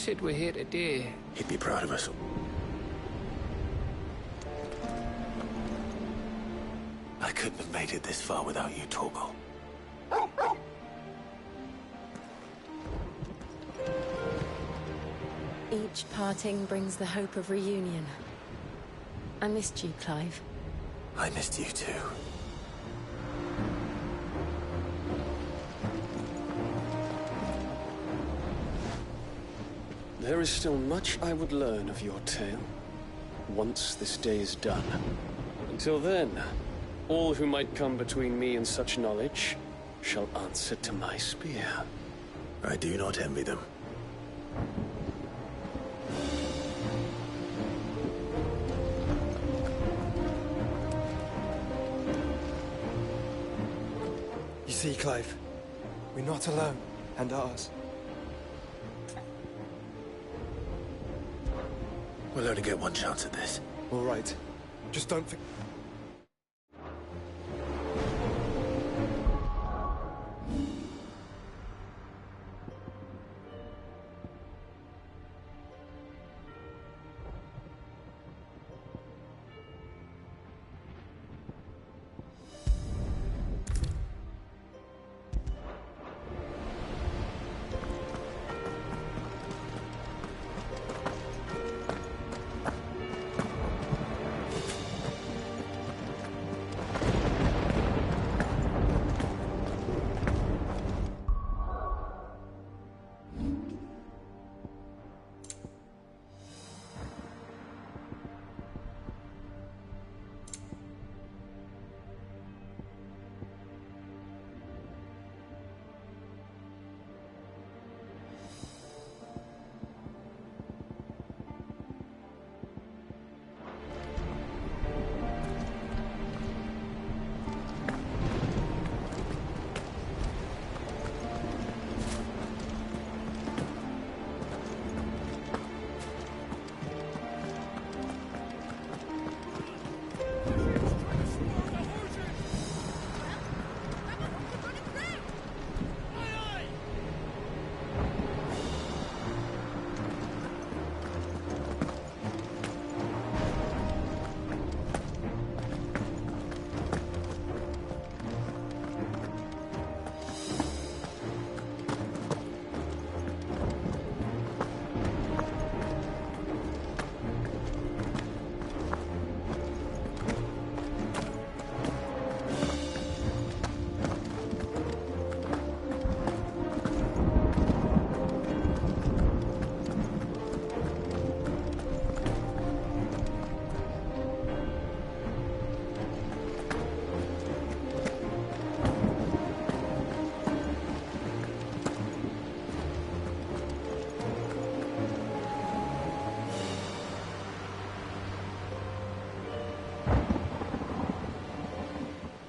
Cid were here today... He'd be proud of us. I couldn't have made it this far without you, Torgal. Each parting brings the hope of reunion. I missed you, Clive. I missed you too. There is still much I would learn of your tale, once this day is done. Until then, all who might come between me and such knowledge shall answer to my spear. I do not envy them. You see, Clive, we're not alone, and ours. We'll only get one chance at this. All right. Just don't forget.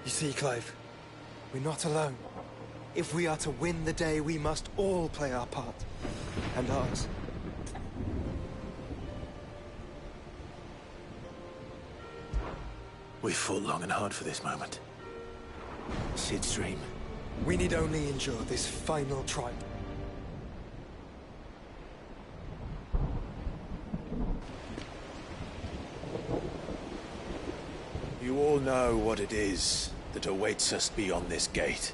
You see, Clive, we're not alone. If we are to win the day, we must all play our part. And ours. We've fought long and hard for this moment. Cid's dream. We need only endure this final trial. You all know what it is that awaits us beyond this gate.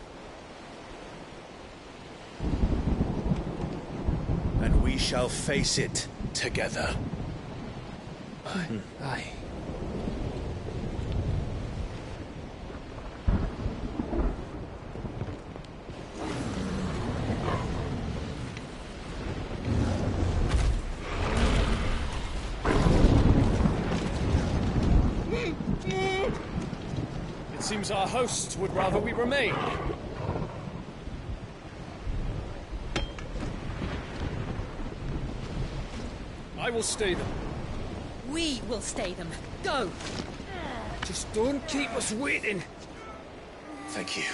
And we shall face it together. Aye. It seems our hosts would rather we remain. I will stay them. We will stay them. Go! Just don't keep us waiting. Thank you.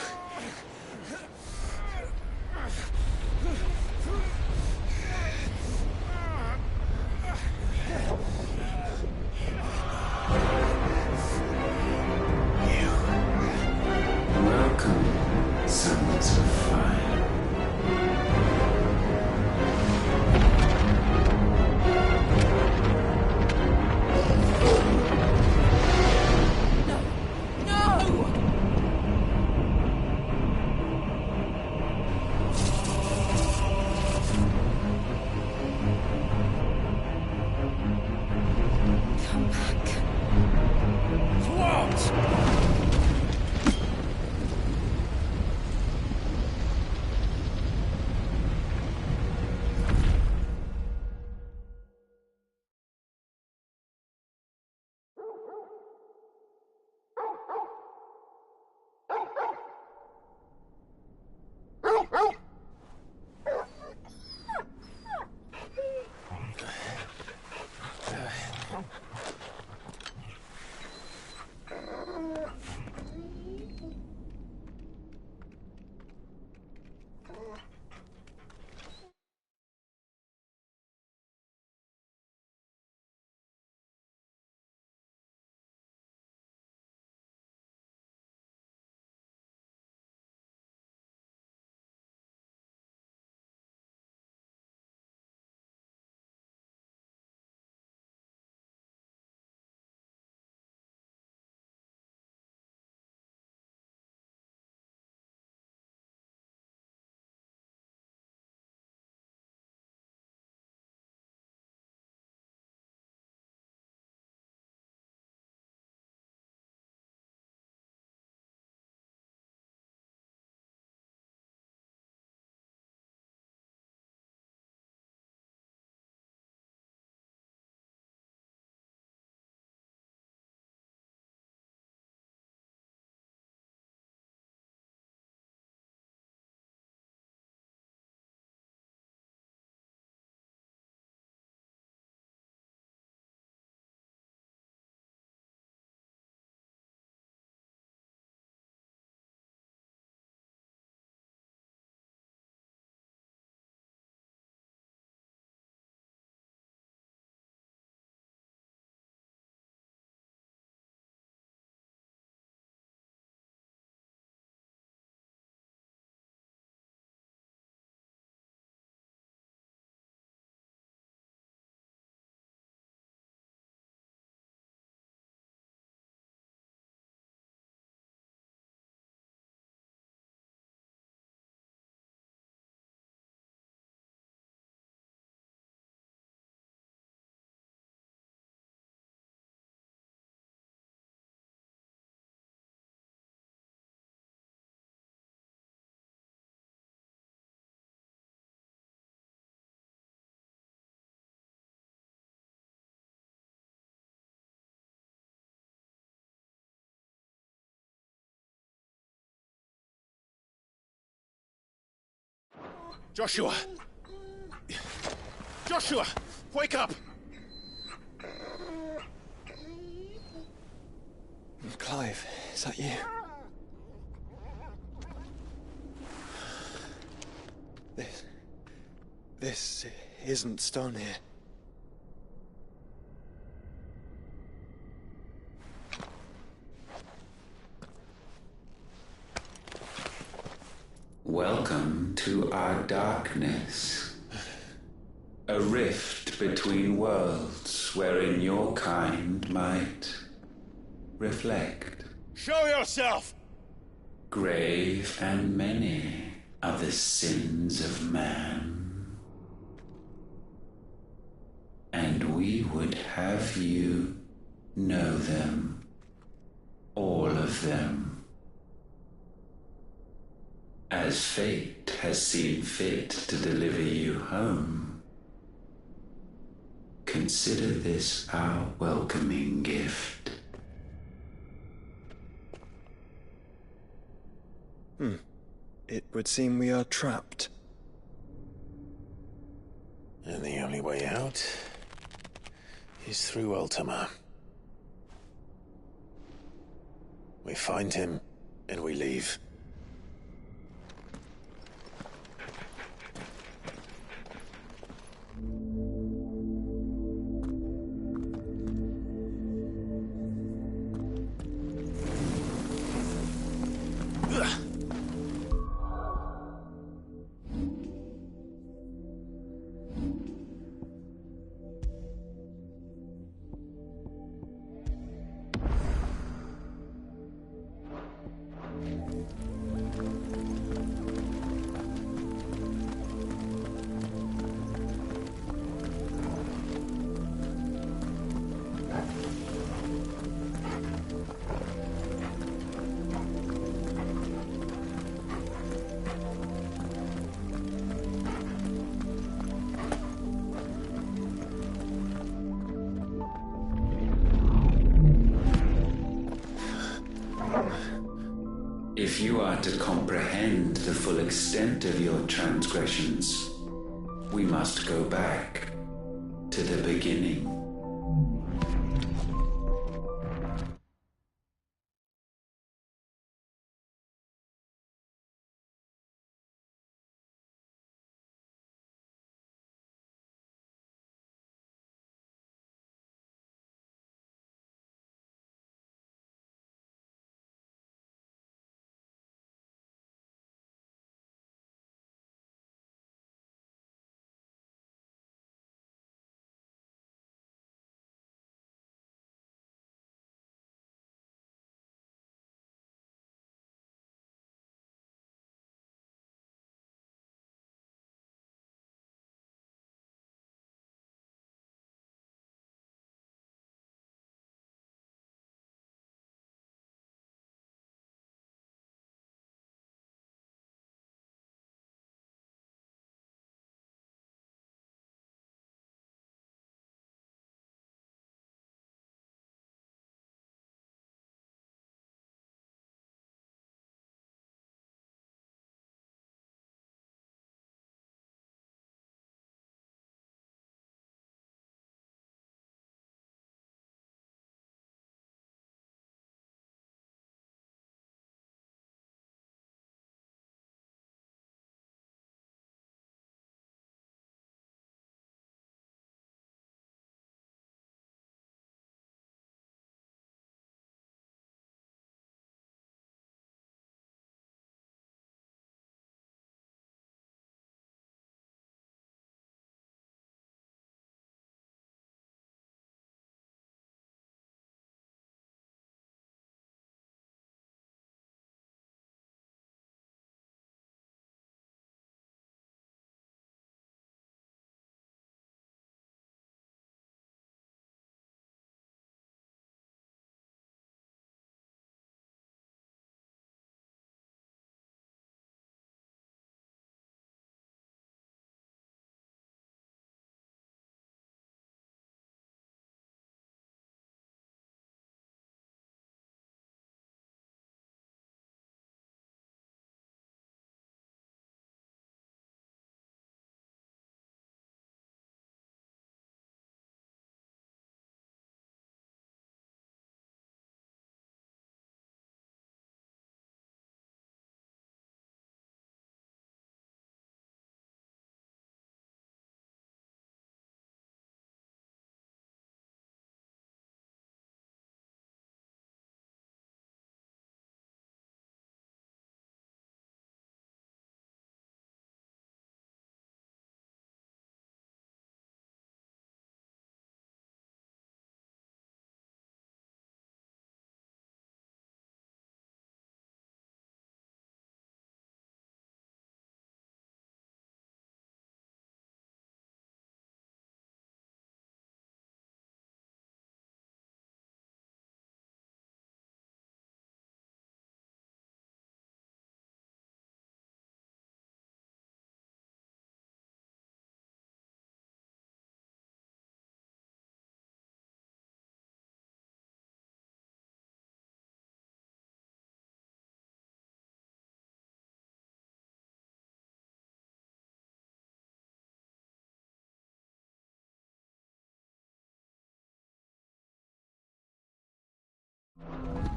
Welcome, sons of fire. not! Joshua! Joshua! Wake up! Clive, is that you? This isn't Stonehenge. Welcome to our darkness. A rift between worlds wherein your kind might reflect. Show yourself! Grave and many are the sins of man. And we would have you know them, all of them. As fate has seen fit to deliver you home, consider this our welcoming gift. It would seem we are trapped. And the only way out is through Ultima. We find him, and we leave. If you are to comprehend the full extent of your transgressions, we must go back to the beginning.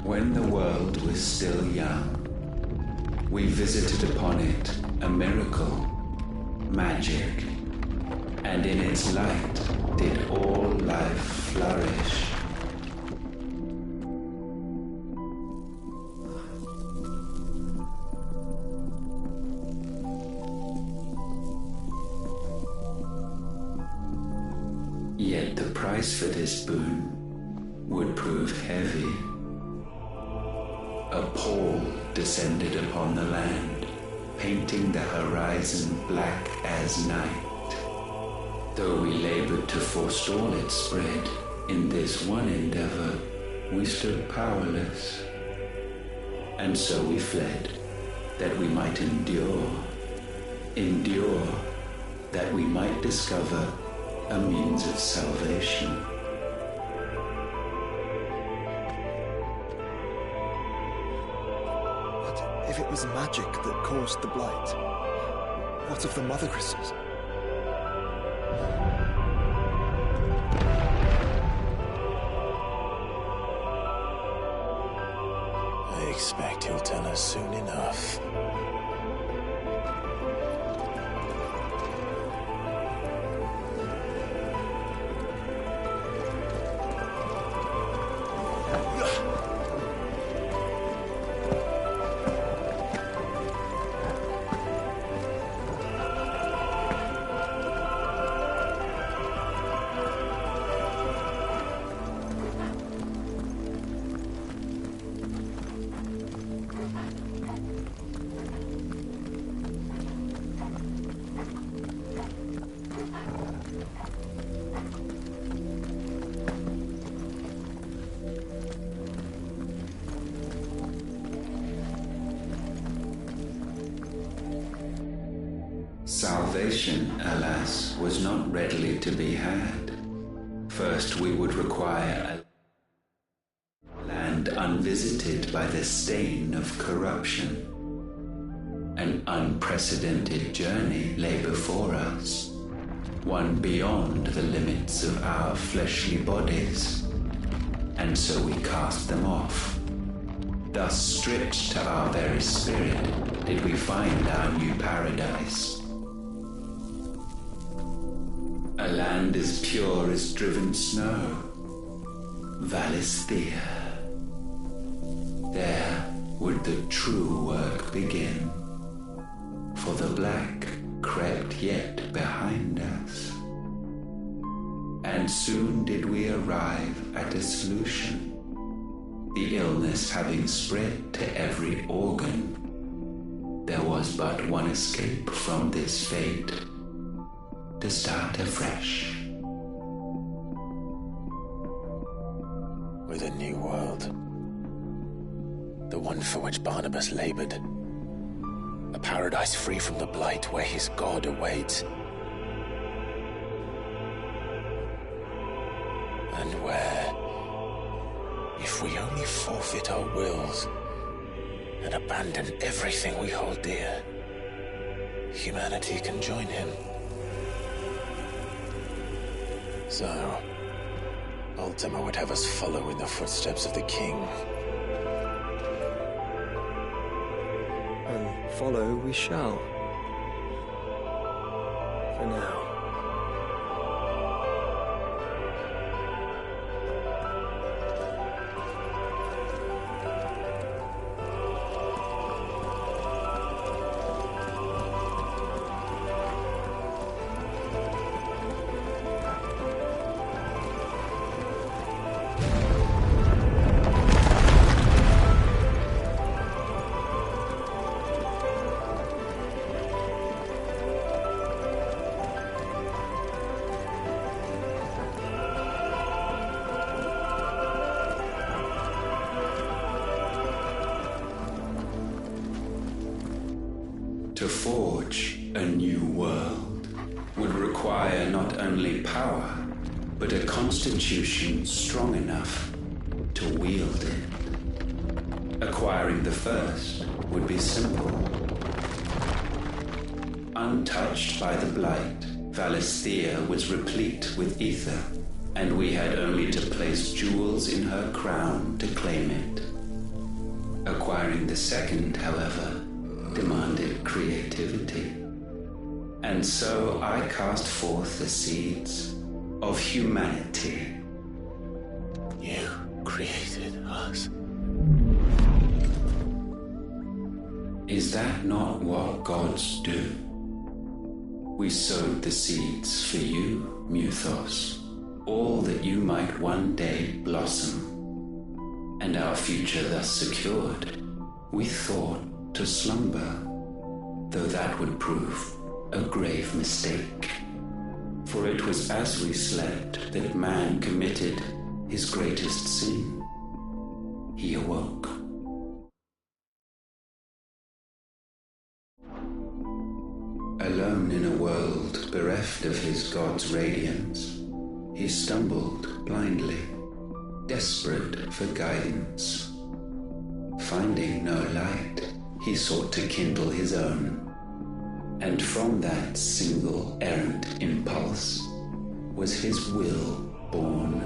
When the world was still young, we visited upon it a miracle, magic, and in its light did all life flourish. Yet the price for this boon would prove heavy. A pall descended upon the land, painting the horizon black as night. Though we labored to forestall its spread, in this one endeavor we stood powerless. And so we fled, that we might endure, that we might discover a means of salvation. But If it was magic that caused the blight, what of the mother crystals? I expect he'll tell us soon enough. Salvation, alas, was not readily to be had. First we would require a land unvisited by the stain of corruption. An unprecedented journey lay before us, one beyond the limits of our fleshly bodies, and so we cast them off. Thus stripped to our very spirit did we find our new paradise. A land as pure as driven snow, Valisthea. There would the true work begin, for the black crept yet behind us. And soon did we arrive at a solution, the illness having spread to every organ. There was but one escape from this fate, to start afresh. With a new world. The one for which Barnabas labored. A paradise free from the blight where his God awaits. And where, if we only forfeit our wills and abandon everything we hold dear, humanity can join him. So, Ultima would have us follow in the footsteps of the king. And follow we shall. For now. To forge a new world would require not only power, but a constitution strong enough to wield it. Acquiring the first would be simple. Untouched by the blight, Valisthea was replete with ether, and we had only to place jewels in her crown to claim it. Acquiring the second, however, demanded creativity. And so I cast forth the seeds of humanity. You created us. Is that not what gods do? We sowed the seeds for you, Muthos, all that you might one day blossom. And our future thus secured, we thought to slumber, though that would prove a grave mistake. For it was as we slept that man committed his greatest sin. He awoke. Alone in a world bereft of his God's radiance, he stumbled blindly, desperate for guidance. Finding no light, he sought to kindle his own. And from that single errant impulse was his will born.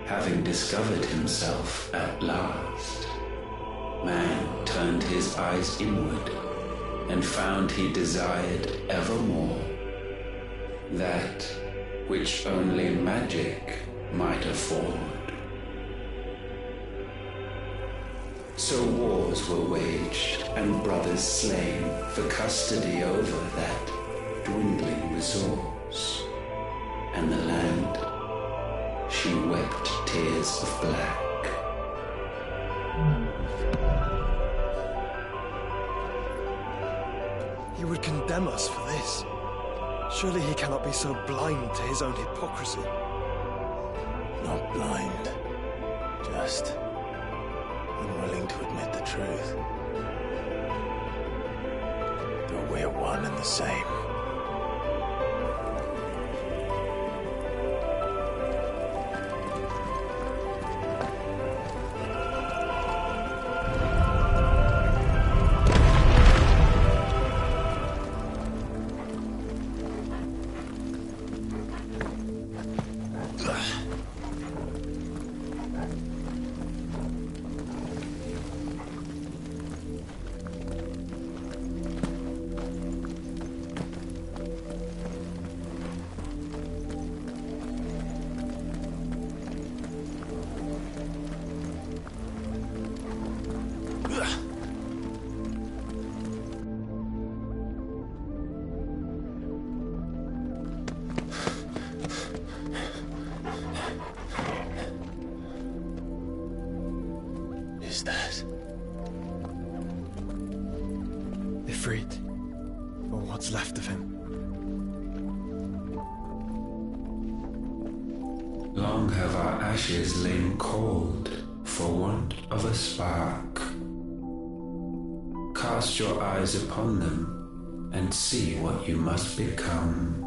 Having discovered himself at last, man turned his eyes inward and found he desired evermore that which only magic might afford. So wars were waged and brothers slain for custody over that dwindling resource, and the land, she wept tears of black. He would condemn us for this. Surely he cannot be so blind to his own hypocrisy. Not blind, just unwilling to admit the truth. But we're one and the same. Is that Ifrit, or what's left of him. Long have our ashes lain cold for want of a spark. Cast your eyes upon them and see what you must become.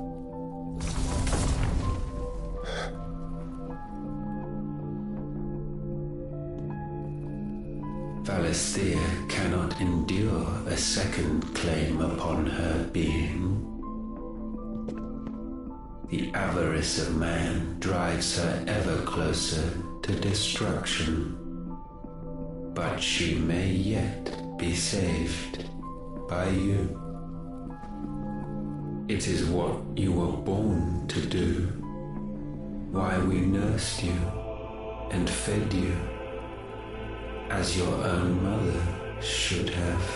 Valisthea cannot endure a second claim upon her being. The avarice of man drives her ever closer to destruction. But she may yet be saved by you. It is what you were born to do, why we nursed you and fed you as your own mother should have.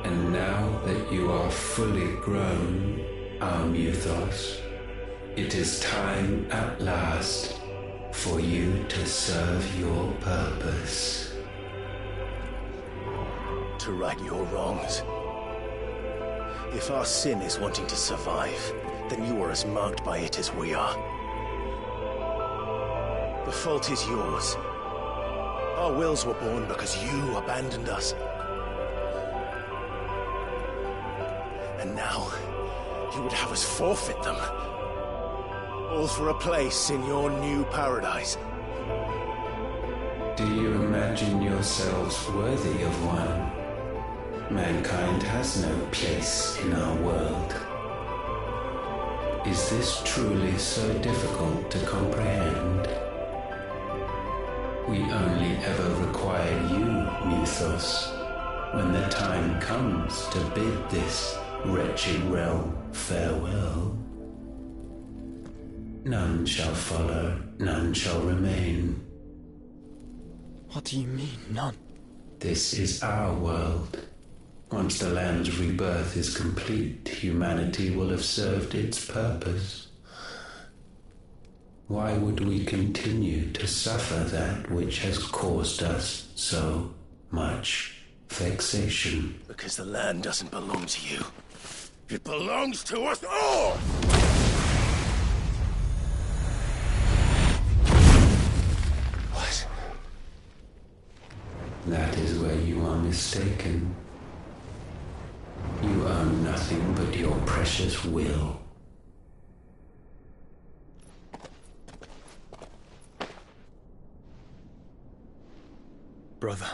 And now that you are fully grown, our Mythos, it is time at last for you to serve your purpose. to right your wrongs? If our sin is wanting to survive, then you are as marked by it as we are. The fault is yours. Our wills were born because you abandoned us. And now, you would have us forfeit them. All for a place in your new paradise. Do you imagine yourselves worthy of one? Mankind has no place in our world. Is this truly so difficult to comprehend? We only ever require you, Mythos, when the time comes to bid this wretched realm farewell. None shall follow, none shall remain. What do you mean, none? This is our world. Once the land's rebirth is complete, humanity will have served its purpose. Why would we continue to suffer that which has caused us so much vexation? Because the land doesn't belong to you. It belongs to us all! What? That is where you are mistaken. You own nothing but your precious will. brother.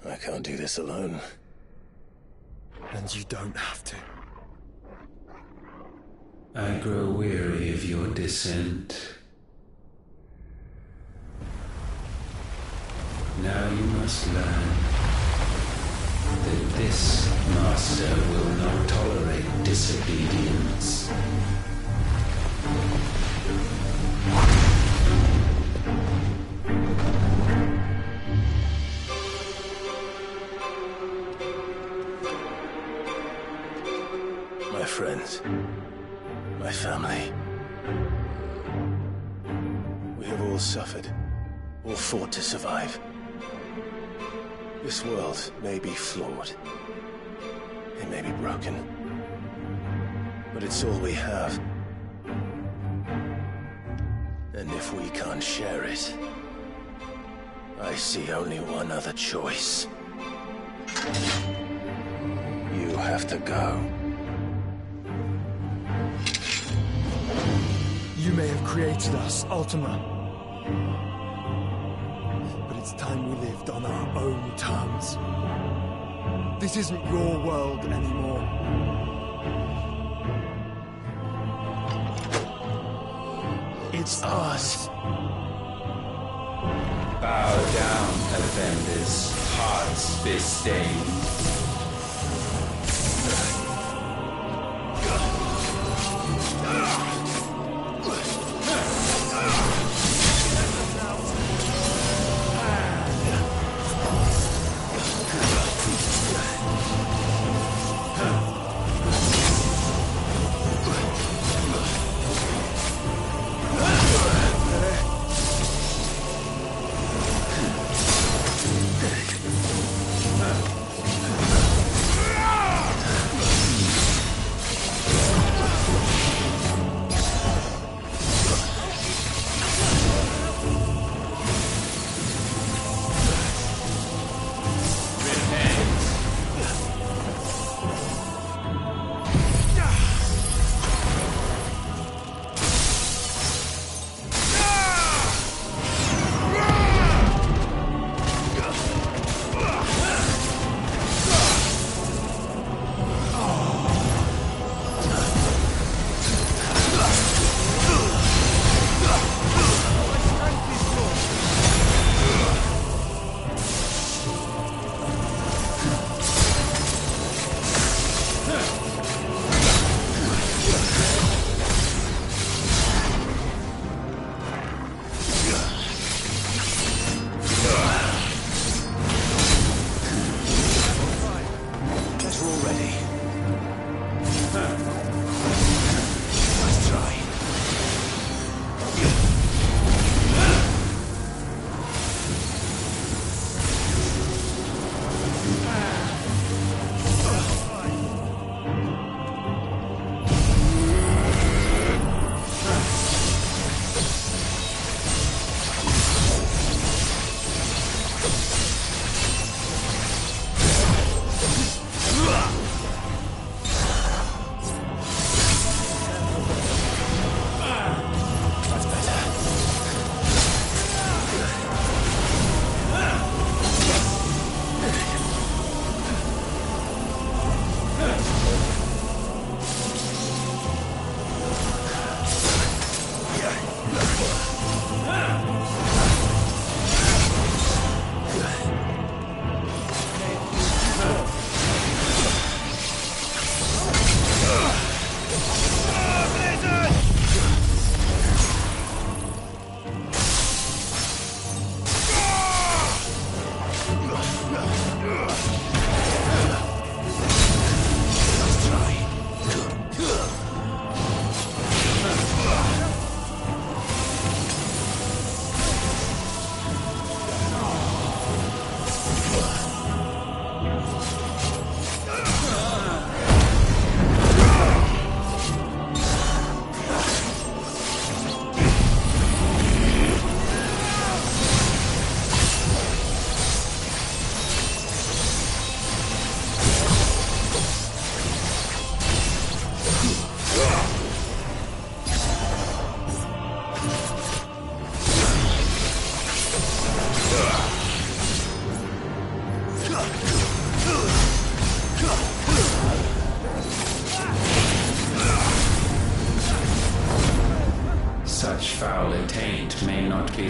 I can't do this alone. And you don't have to. I grow weary of your descent. Now you must learn that this master will not tolerate disobedience. My friends, my family. We have all suffered, all fought to survive. This world may be flawed. It may be broken. But it's all we have. And if we can't share it, I see only one other choice. You have to go. You may have created us, Ultima. But it's time we lived on our own terms. This isn't your world anymore. It's ours. Bow down, offenders, hearts bestained.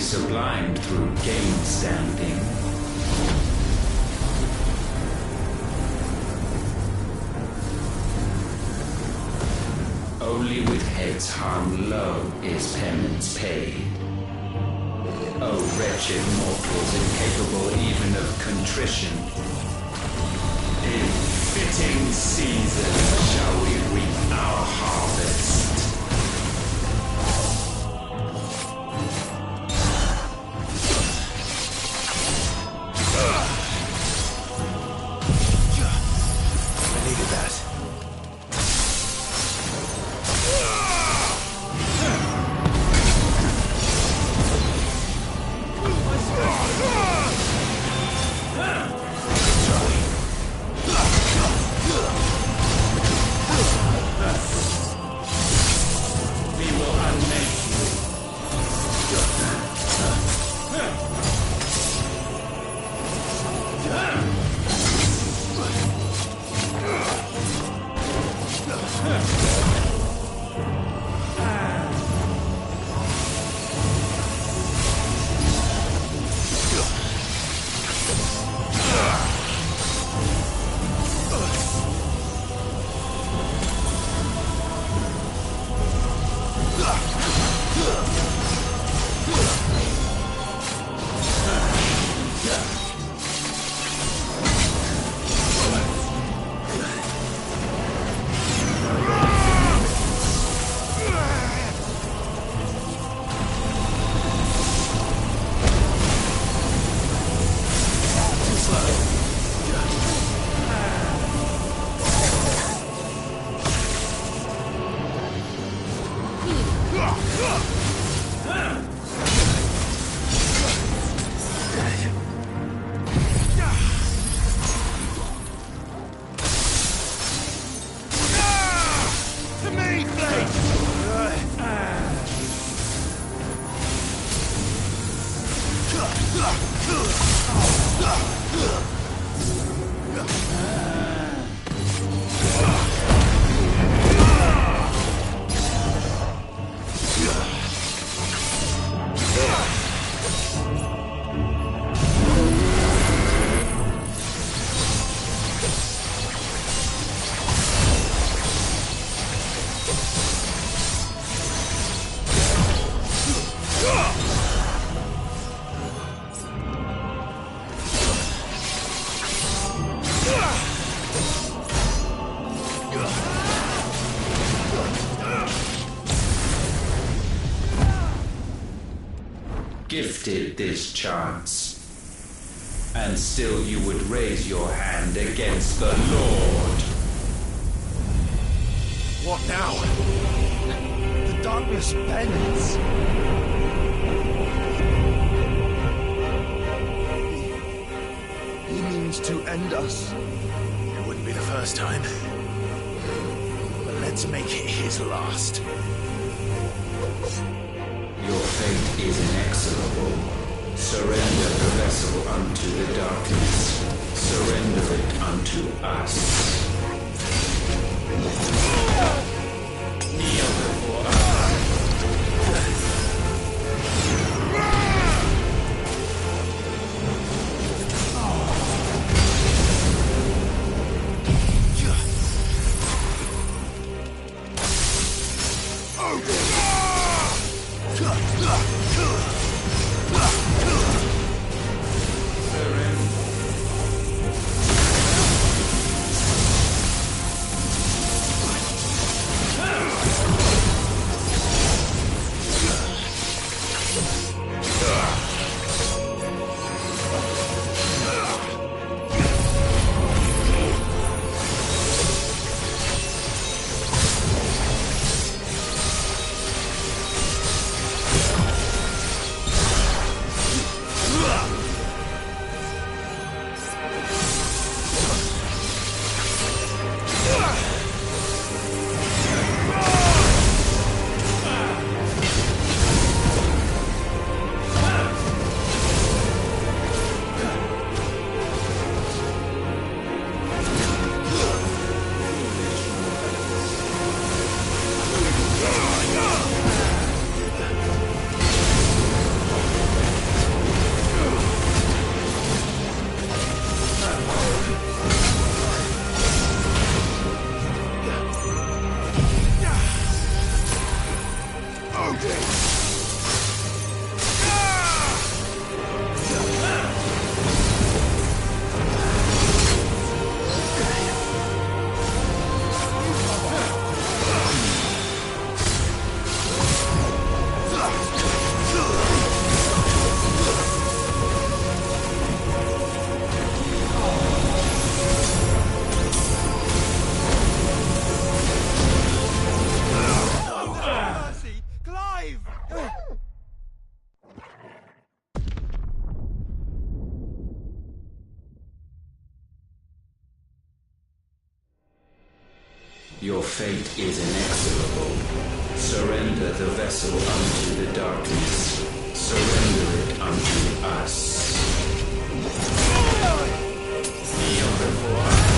sublimed through game stamping. Only with heads hung low is penance paid. O wretched mortals incapable even of contrition, in fitting season shall we reap our harvest. I needed that. Gifted this chance, and still you would raise your hand against the Lord. What now? The darkness bends. He means to end us. It wouldn't be the first time. But let's make it his last. Your fate is inexorable. Surrender the vessel unto the darkness. Surrender it unto us. Kneel before us. Your fate is inexorable. Surrender the vessel unto the darkness. Surrender it unto us. Kneel before us.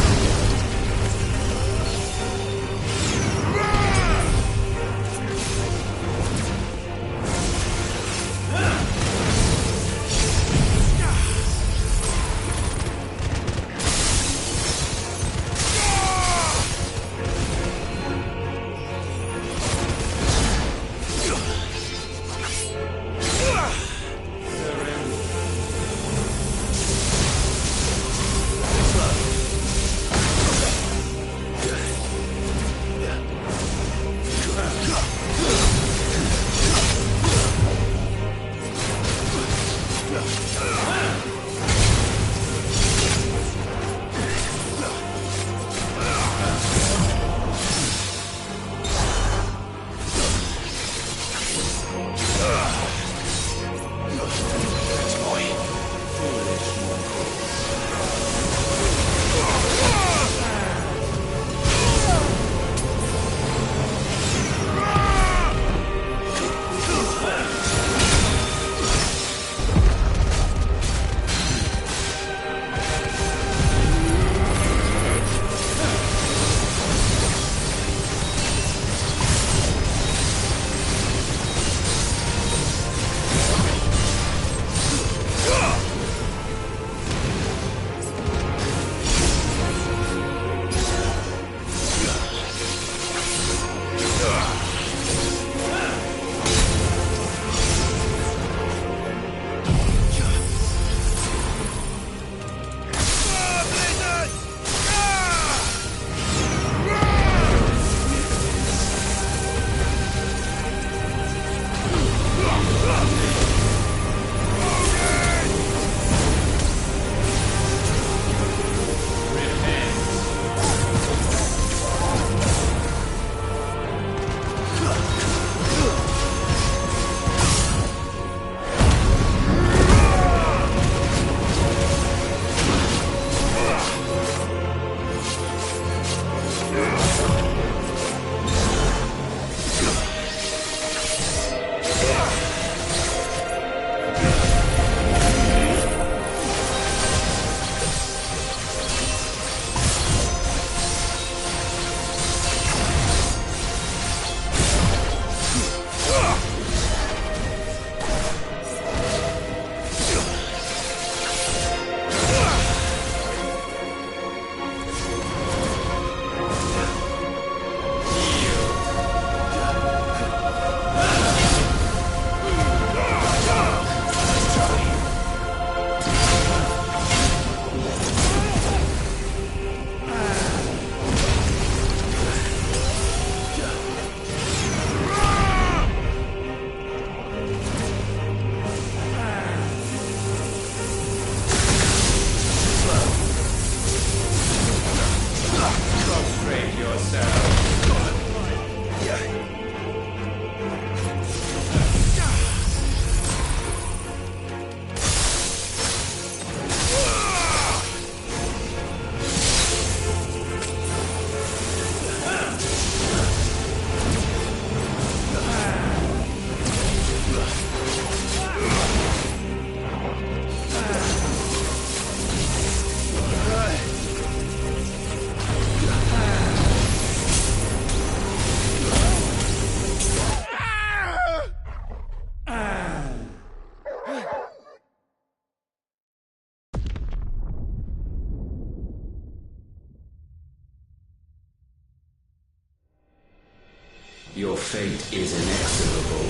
Your fate is inexorable.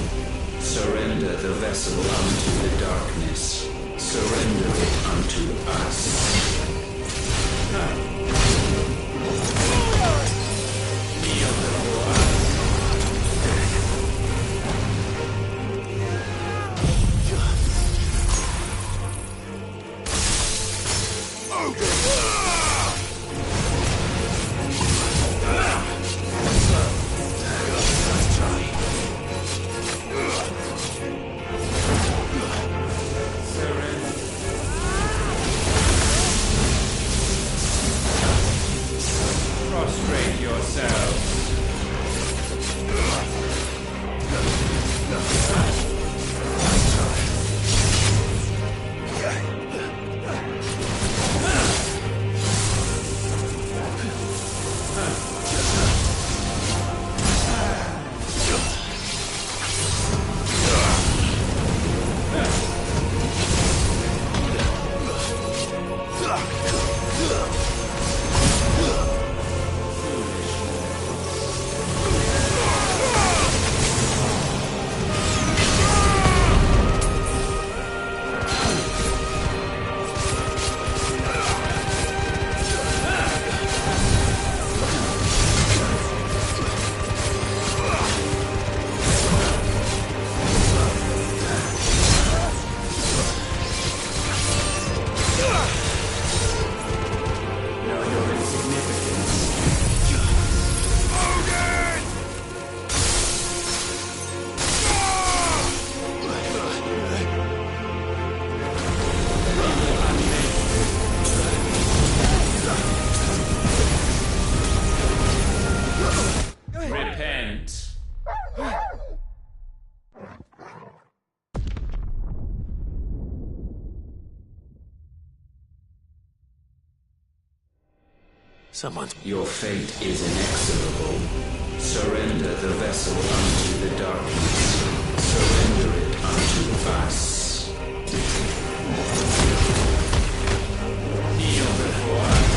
Surrender the vessel unto the darkness. Surrender it unto us. Kneel before us. Surrender. Someone's... Your fate is inexorable. Surrender the vessel unto the darkness. Surrender it unto us. Kneel before us.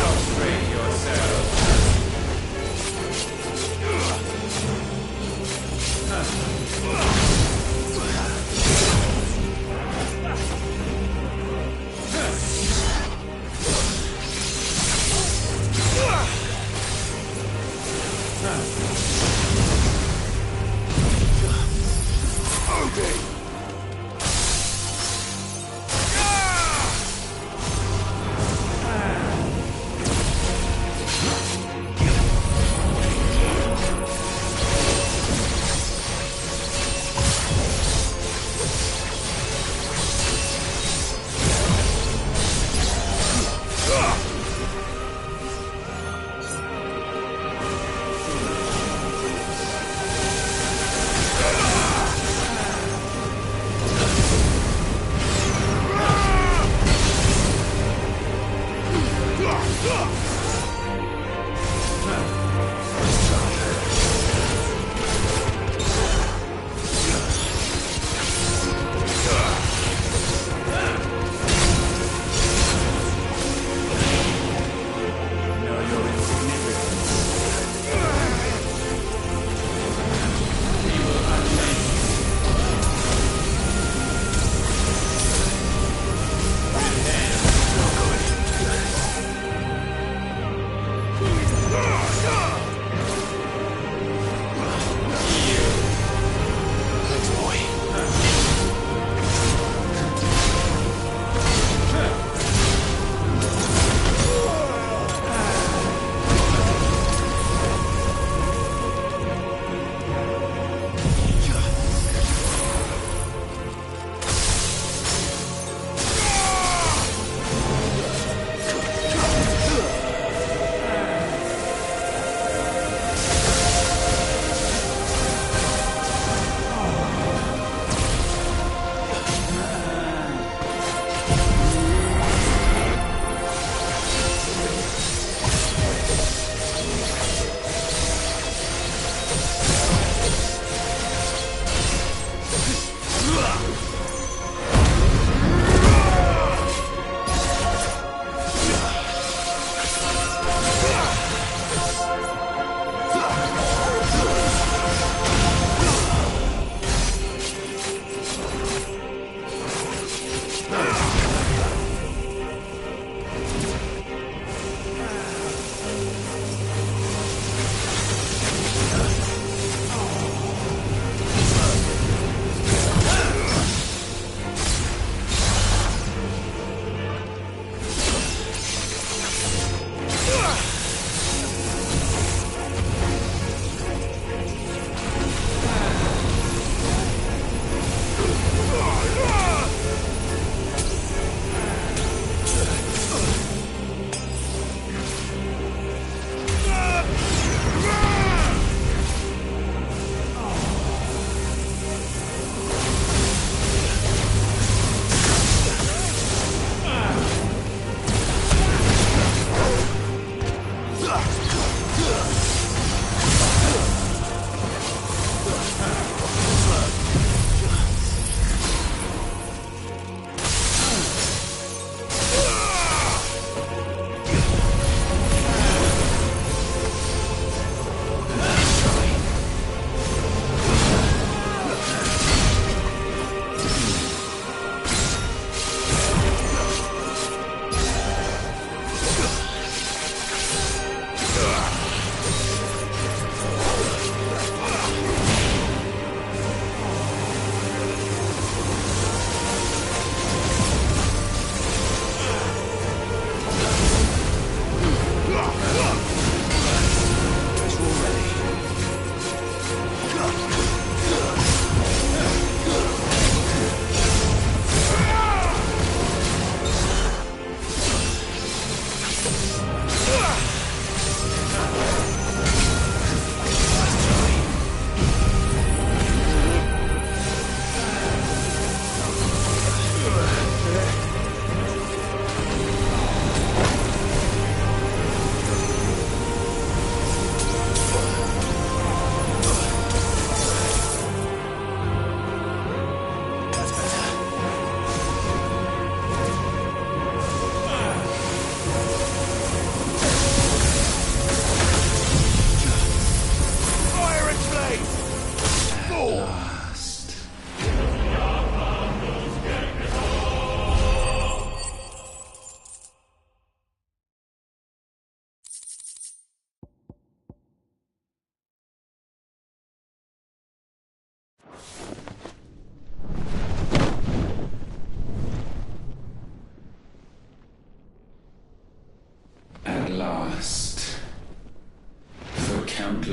Prostrate yourself.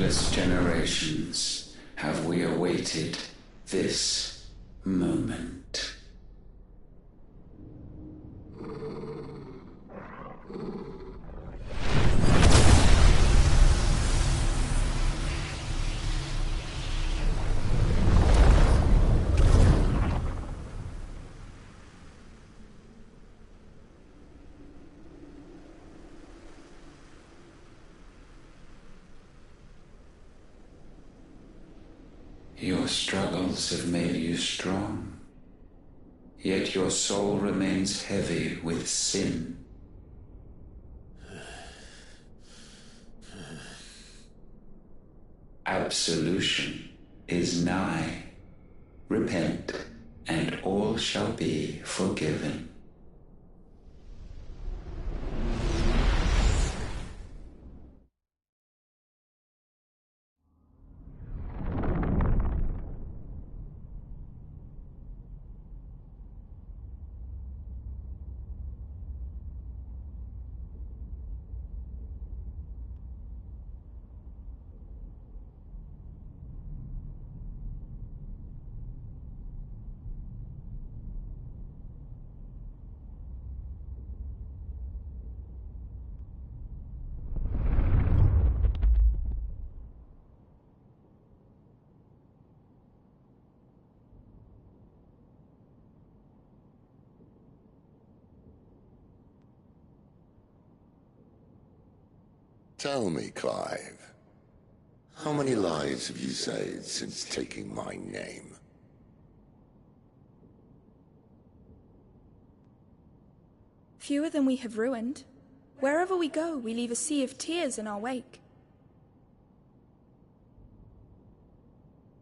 countless generations have we awaited this moment. Your struggles have made you strong, yet your soul remains heavy with sin. Absolution is nigh. Repent, and all shall be forgiven. Tell me, Clive, how many lives have you saved since taking my name? Fewer than we have ruined. Wherever we go, we leave a sea of tears in our wake.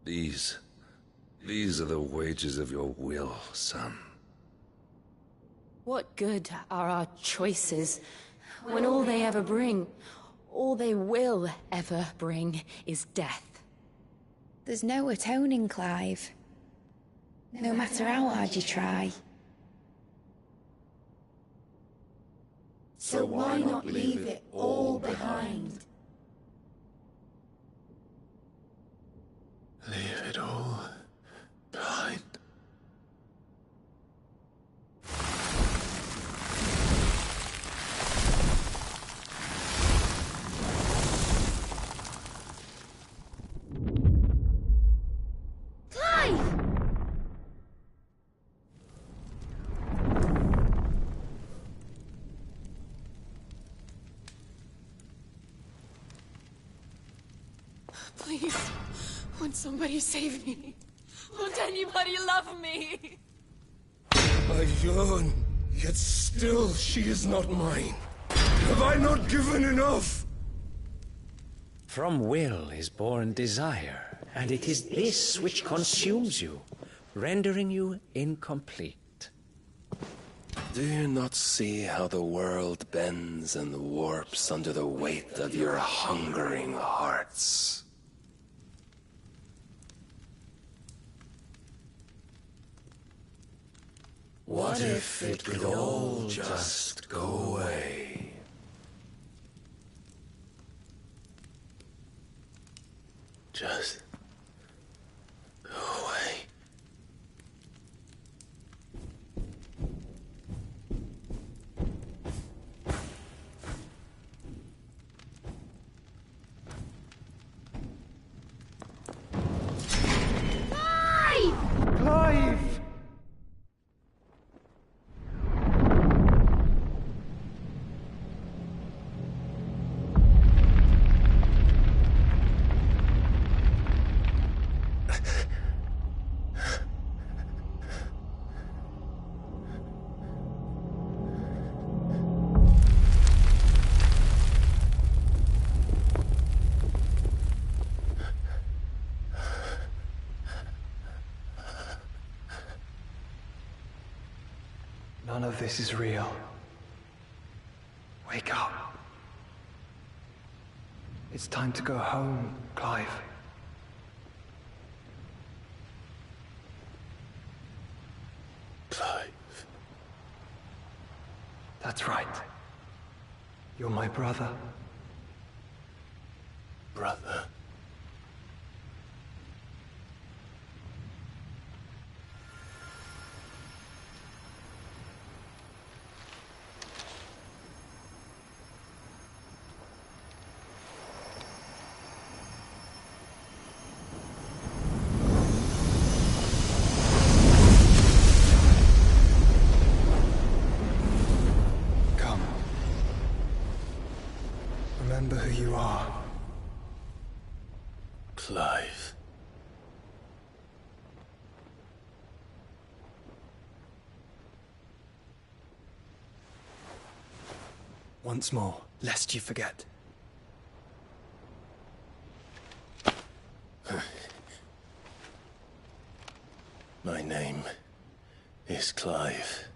These are the wages of your will, son. What good are our choices when all they ever bring, all they will ever bring, is death? There's no atoning, Clive. No matter how hard you try. So why not leave it all behind? Leave it all behind. Please, won't somebody save me? Won't anybody love me? Ayun, yet still she is not mine. Have I not given enough? From will is born desire, and it is this which consumes you, rendering you incomplete. Do you not see how the world bends and warps under the weight of your hungering hearts? What if it could all just go away? Just go away. Clive! None of this is real. Wake up. It's time to go home, Clive. Clive. That's right. You're my brother. Brother. once more, lest you forget. My name is Clive.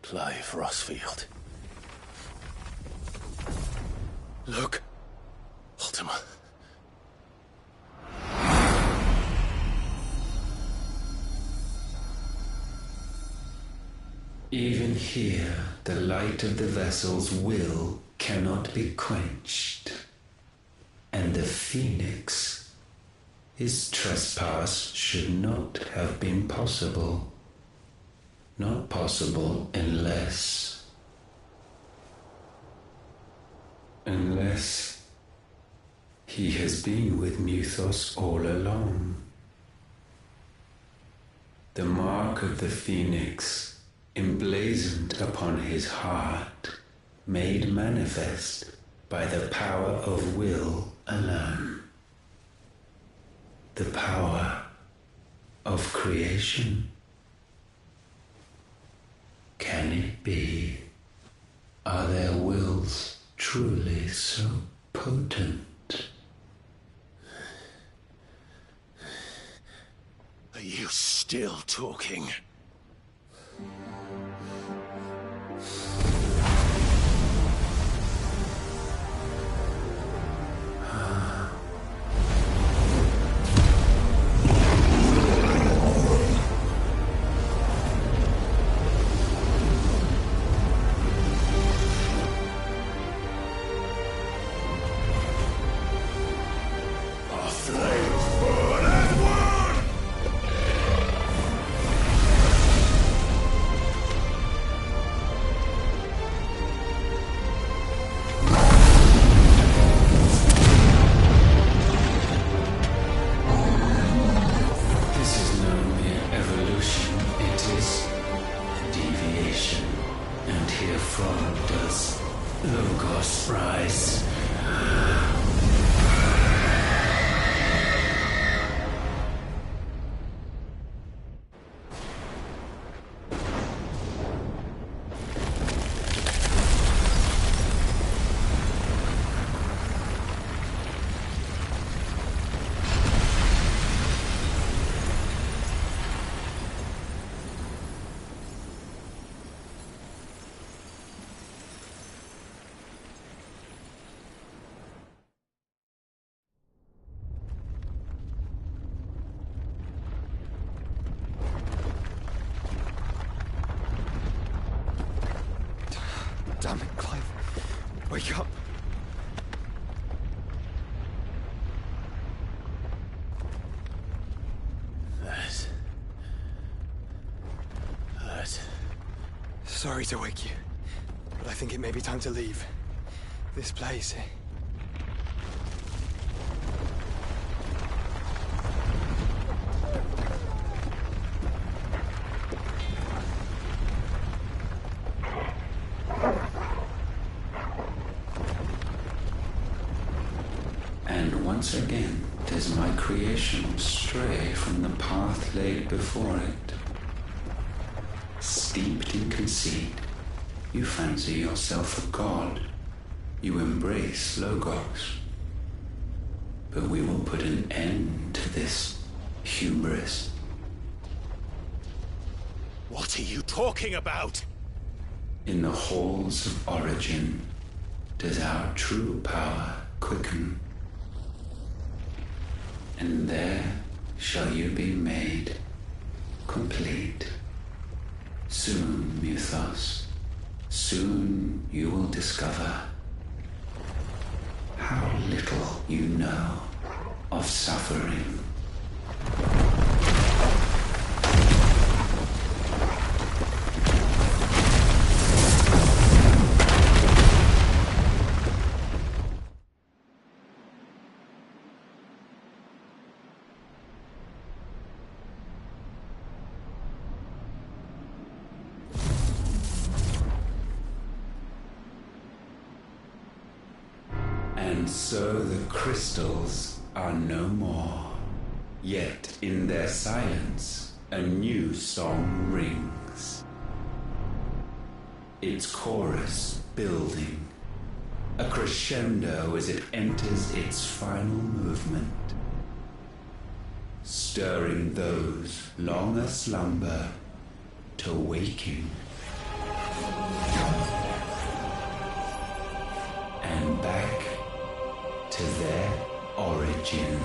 Clive Rossfield. Look, Ultima. Even here, the light of the vessel's will cannot be quenched. And the Phoenix, his trespass should not have been possible. Not possible unless he has been with Mythos all along. The mark of the Phoenix, emblazoned upon his heart, made manifest by the power of will alone. The power of creation. Can it be? Are their wills truly so potent? Are you still talking? Damn it, Clive. Wake up. That hurt. Sorry to wake you, but I think it may be time to leave. This place. Once again does my creation stray from the path laid before it. Steeped in conceit, you fancy yourself a god. You embrace Logos. But we will put an end to this hubris. What are you talking about? In the halls of origin does our true power quicken. And there shall you be made complete. Soon, Mythos, soon you will discover how little you know of suffering. And so the crystals are no more. Yet in their silence, a new song rings. its chorus building, a crescendo as it enters its final movement, stirring those long aslumber to waking, and back to their origin.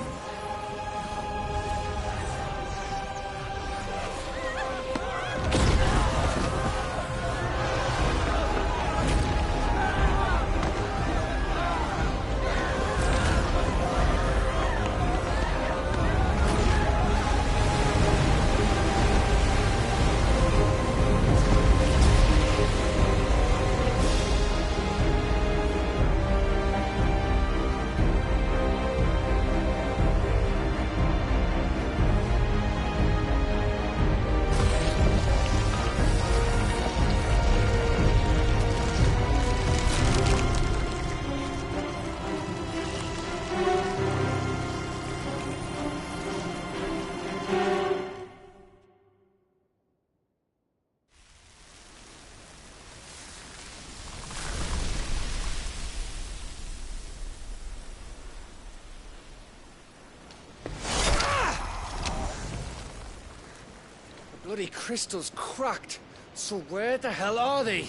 Bloody crystal's cracked. So where the hell are they?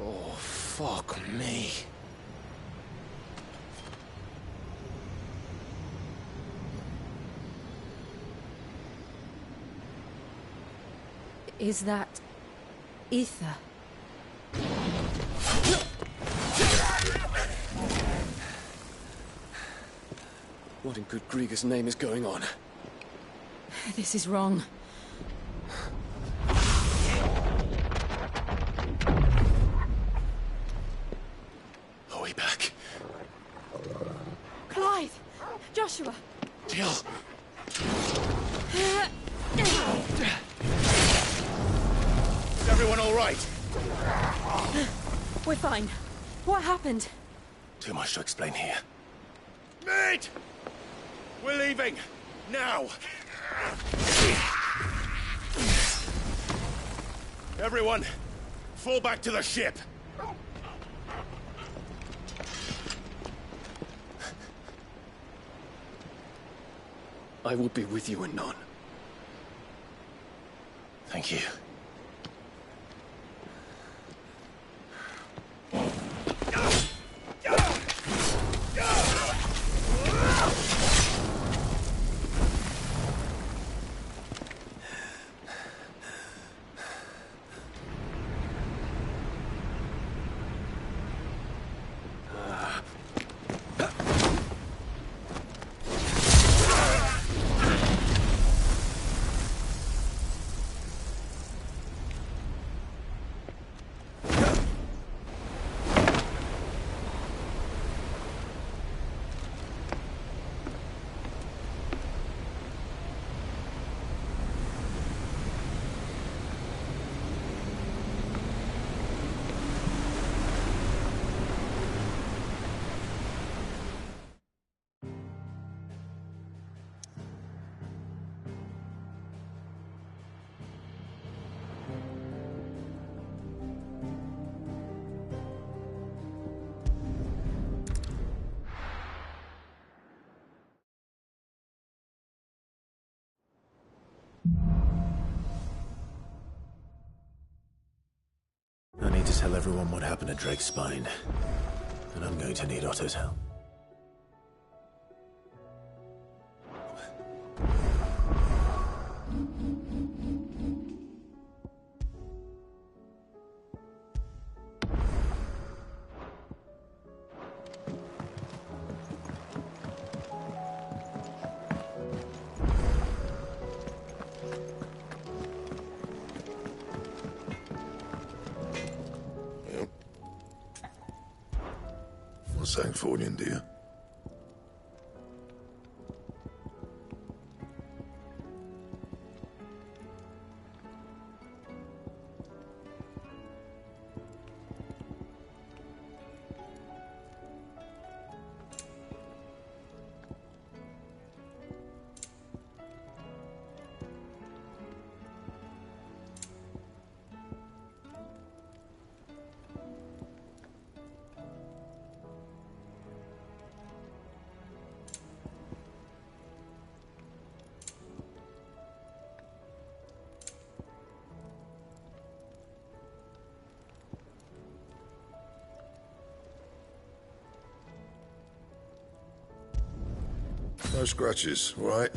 Oh, fuck me. Is that ether? What in good Grieger's name is going on? This is wrong. Are we back? Clive! Joshua! Jill! Is everyone all right? We're fine. What happened? Too much to explain here. Mate! We're leaving! Now! Everyone, fall back to the ship! I will be with you anon. Thank you. I need to tell everyone what happened at Drake's Spine. And I'm going to need Otto's help. Sancthornian, dear. No scratches, all right?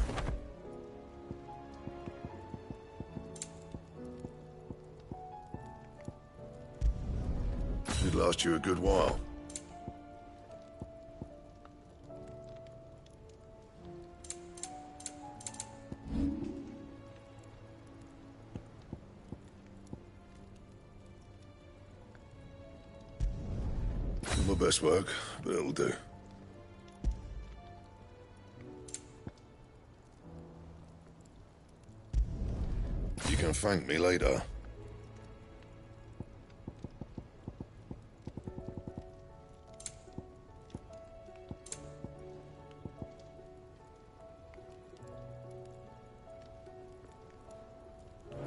Should last you a good while. Not my best work, but it'll do. You can thank me later.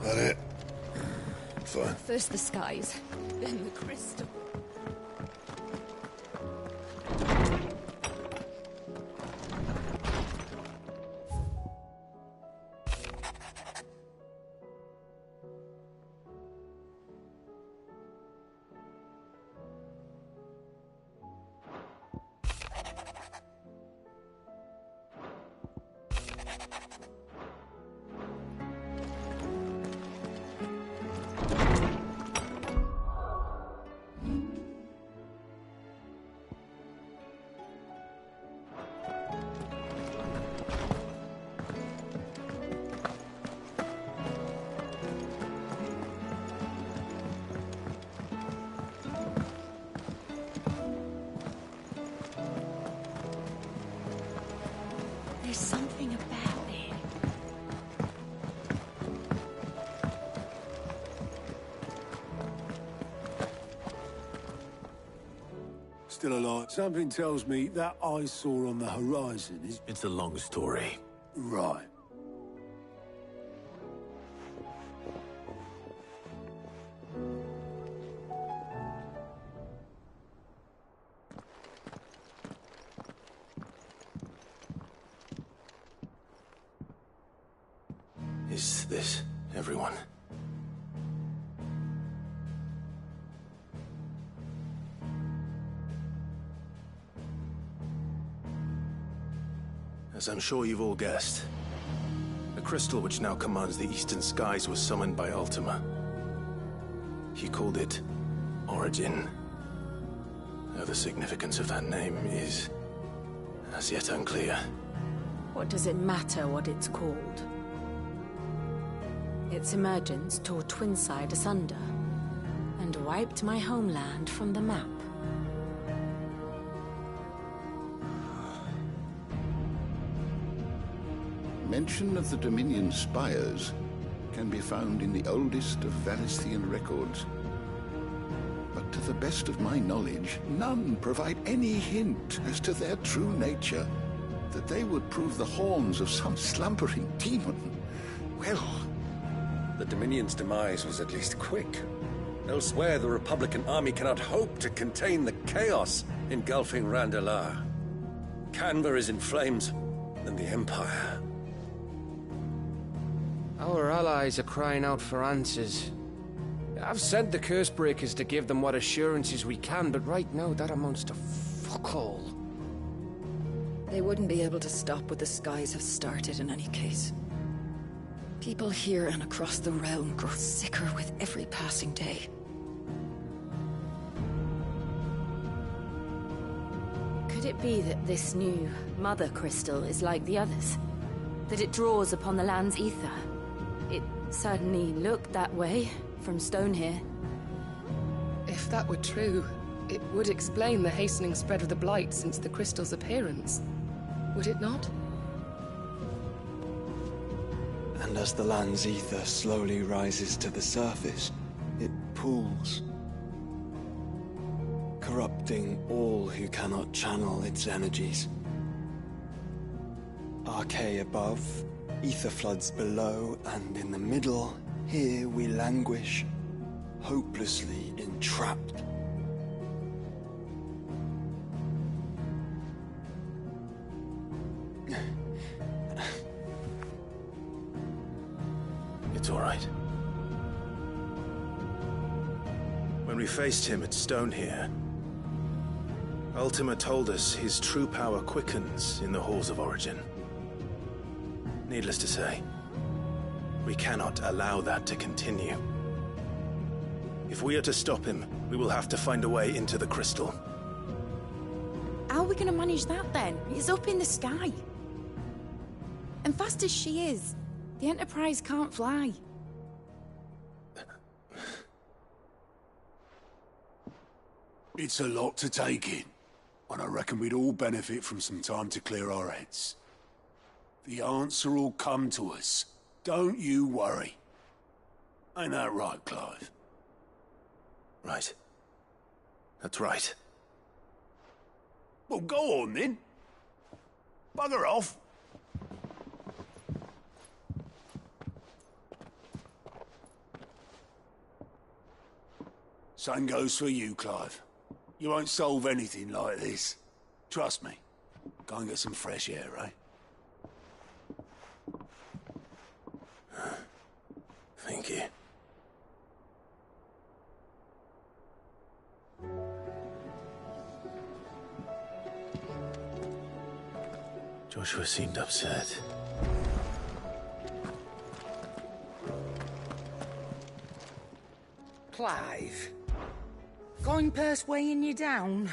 That it? Fine. First the skies, then the crystal. There's something about it. Still alive. Something tells me that I saw on the horizon is... It's a long story. Right. Is this everyone? As I'm sure you've all guessed, the crystal which now commands the eastern skies was summoned by Ultima. He called it Origin. Though the significance of that name is as yet unclear. What does it matter what it's called? Its emergence tore Twinside asunder, and wiped my homeland from the map. Mention of the Dominion spires can be found in the oldest of Variscian records. But to the best of my knowledge, none provide any hint as to their true nature. That they would prove the horns of some slumbering demon. Well... The Dominion's demise was at least quick. Elsewhere, the Republican army cannot hope to contain the chaos engulfing Randalar. Canva is in flames, and the Empire. Our allies are crying out for answers. I've sent the Cursebreakers to give them what assurances we can, but right now that amounts to fuck all. They wouldn't be able to stop what the skies have started in any case. People here and across the realm grow sicker with every passing day. Could it be that this new Mother Crystal is like the others? That it draws upon the land's ether? It certainly looked that way from stone here. If that were true, it would explain the hastening spread of the Blight since the crystal's appearance. Would it not? And as the land's ether slowly rises to the surface, it pools, corrupting all who cannot channel its energies. Archay above, ether floods below, and in the middle, here we languish, hopelessly entrapped. It's all right. When we faced him at Stone here, Ultima told us his true power quickens in the Halls of Origin. Needless to say, we cannot allow that to continue. If we are to stop him, we will have to find a way into the crystal. How are we going to manage that then? It's up in the sky. And fast as she is, the Enterprise can't fly. It's a lot to take in, and I reckon we'd all benefit from some time to clear our heads. The answer will come to us. Don't you worry. Ain't that right, Clive? Right. That's right. Well, go on then. Bugger off. Same goes for you, Clive. You won't solve anything like this. Trust me. Go and get some fresh air, eh? Thank you. Joshua seemed upset. Clive, going purse weighing you down?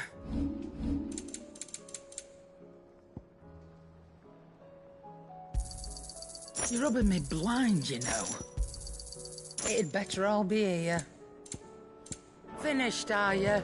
You're rubbing me blind, you know. It'd better all be here. Finished, are you?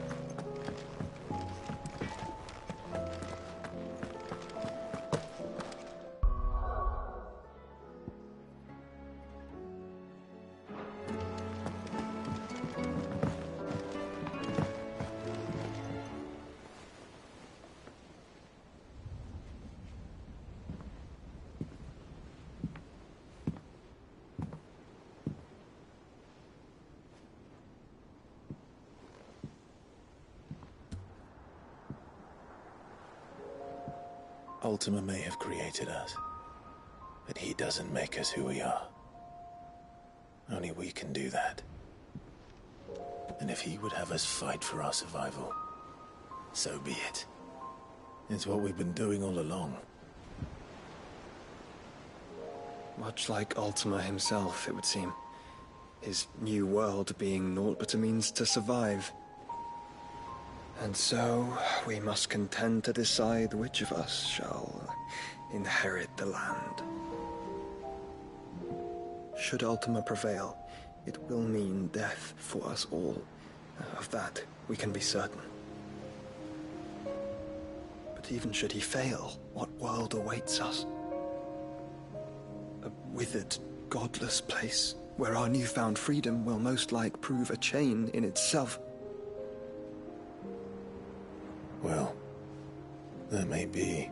Ultima may have created us, but he doesn't make us who we are. Only we can do that. And if he would have us fight for our survival, so be it. It's what we've been doing all along. Much like Ultima himself, it would seem. His new world being naught but a means to survive. And so, we must contend to decide which of us shall inherit the land. Should Ultima prevail, it will mean death for us all. Of that, we can be certain. But even should he fail, what world awaits us? A withered, godless place, where our newfound freedom will most like prove a chain in itself. Well, that may be,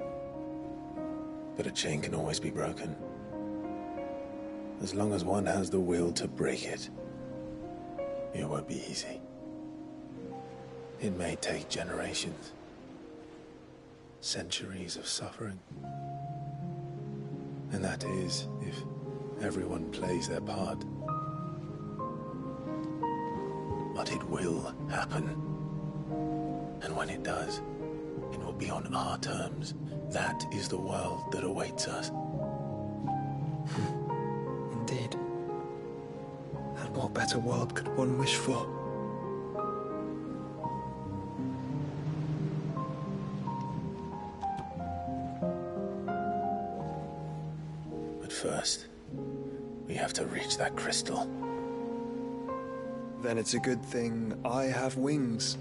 but a chain can always be broken. As long as one has the will to break it, it won't be easy. It may take generations, centuries of suffering. And that is, if everyone plays their part. But it will happen. And when it does, it will be on our terms. That is the world that awaits us. Indeed. And what better world could one wish for? But first, we have to reach that crystal. Then it's a good thing I have wings.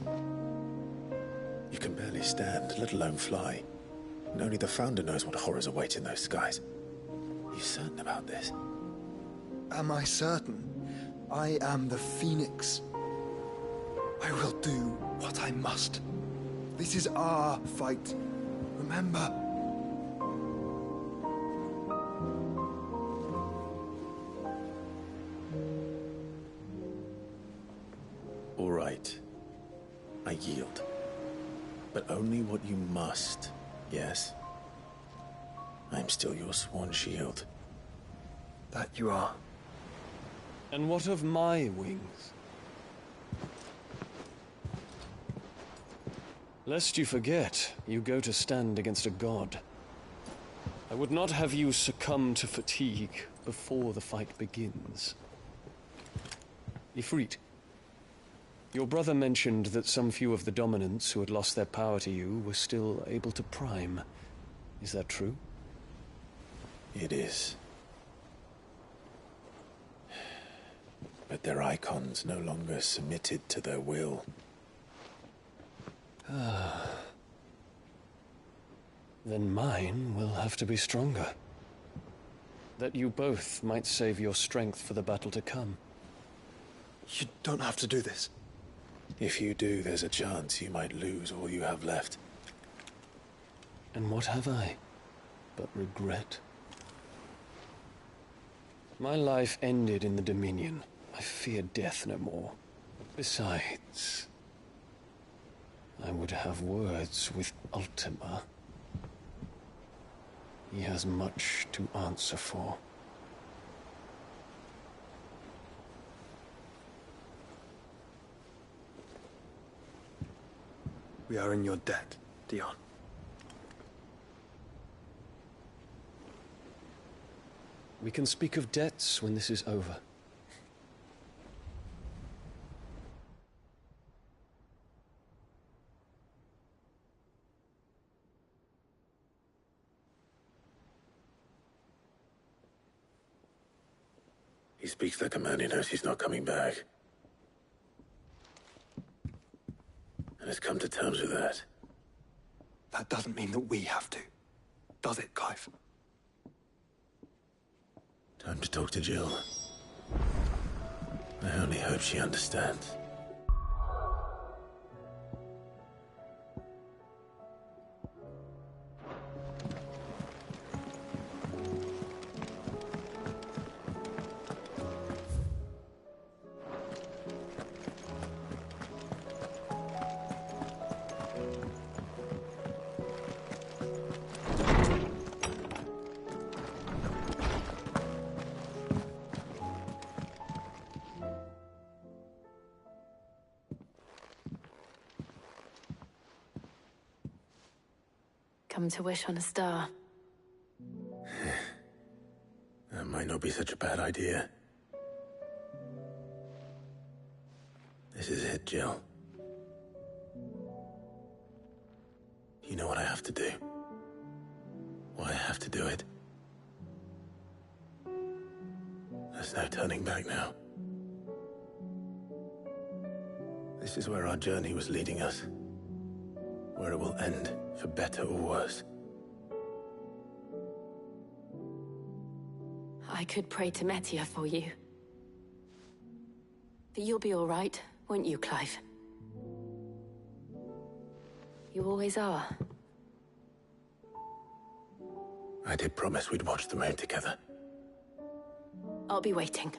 You can barely stand, let alone fly. And only the Founder knows what horrors await in those skies. Are you certain about this? Am I certain? I am the Phoenix. I will do what I must. This is our fight. Remember? All right. I yield. But only what you must, yes? I'm still your sworn shield. That you are. And what of my wings? Lest you forget, you go to stand against a god. I would not have you succumb to fatigue before the fight begins. Ifrit, your brother mentioned that some few of the dominants who had lost their power to you were still able to prime. Is that true? It is. But their icons no longer submitted to their will. Then mine will have to be stronger. That you both might save your strength for the battle to come. You don't have to do this. If you do, there's a chance you might lose all you have left. And what have I but regret? My life ended in the Dominion. I fear death no more. Besides, I would have words with Ultima. He has much to answer for. We are in your debt, Dion. We can speak of debts when this is over. He speaks like a man who knows he's not coming back. And has come to terms with that. That doesn't mean that we have to. Does it, Clive? Time to talk to Jill. I only hope she understands. Come to wish on a star. That might not be such a bad idea. This is it, Jill. You know what I have to do. Why I have to do it. There's no turning back now. This is where our journey was leading us. Where it will end, for better or worse. I could pray to Metia for you. But you'll be all right, won't you, Clive? You always are. I did promise we'd watch the moon together. I'll be waiting.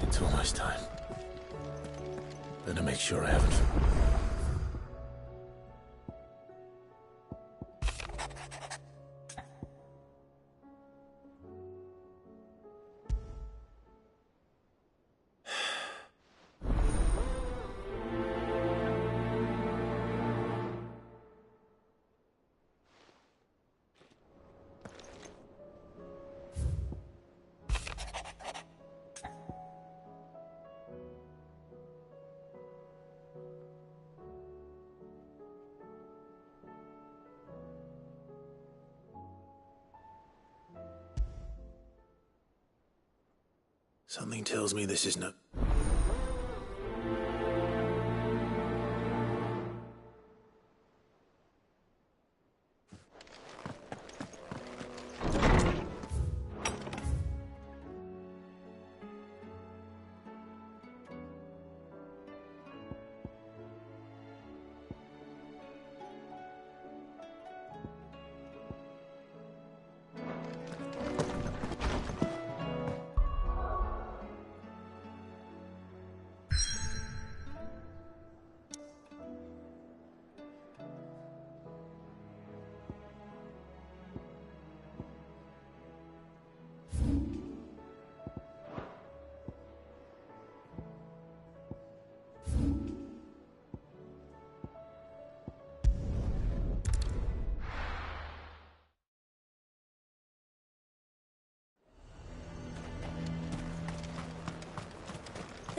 It's almost time. Better make sure I haven't. Something tells me this is no...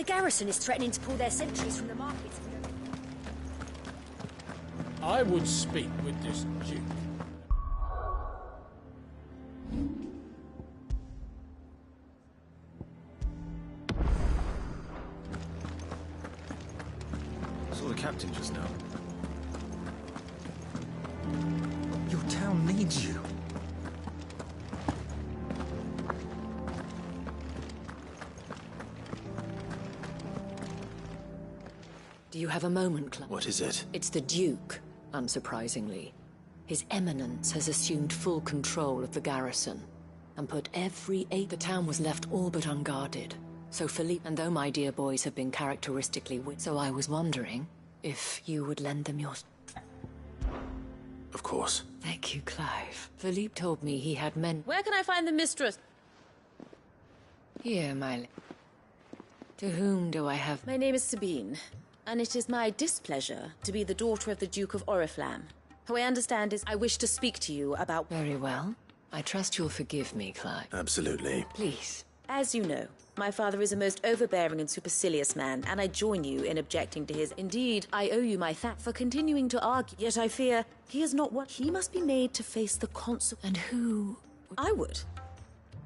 garrison is threatening to pull their sentries from the markets. I would speak with this Duke. Saw the captain just now. Your town needs you. Do you have a moment, Clive? What is it? It's the Duke, unsurprisingly. His Eminence has assumed full control of the garrison and put every aid. The town was left all but unguarded. So Philippe, and though my dear boys have been characteristically so I was wondering if you would lend them your... Of course. Thank you, Clive. Philippe told me he had men... Where can I find the mistress? Here, To whom do I have... My name is Sabine, and it is my displeasure to be the daughter of the Duke of Oriflamme. Who I understand is I wish to speak to you about... Very well. I trust you'll forgive me, Clive. Absolutely. Please. As you know, my father is a most overbearing and supercilious man, and I join you in objecting to his... Indeed, I owe you my thanks for continuing to argue, yet I fear he is not what... He must be made to face the consequences. And who... I would.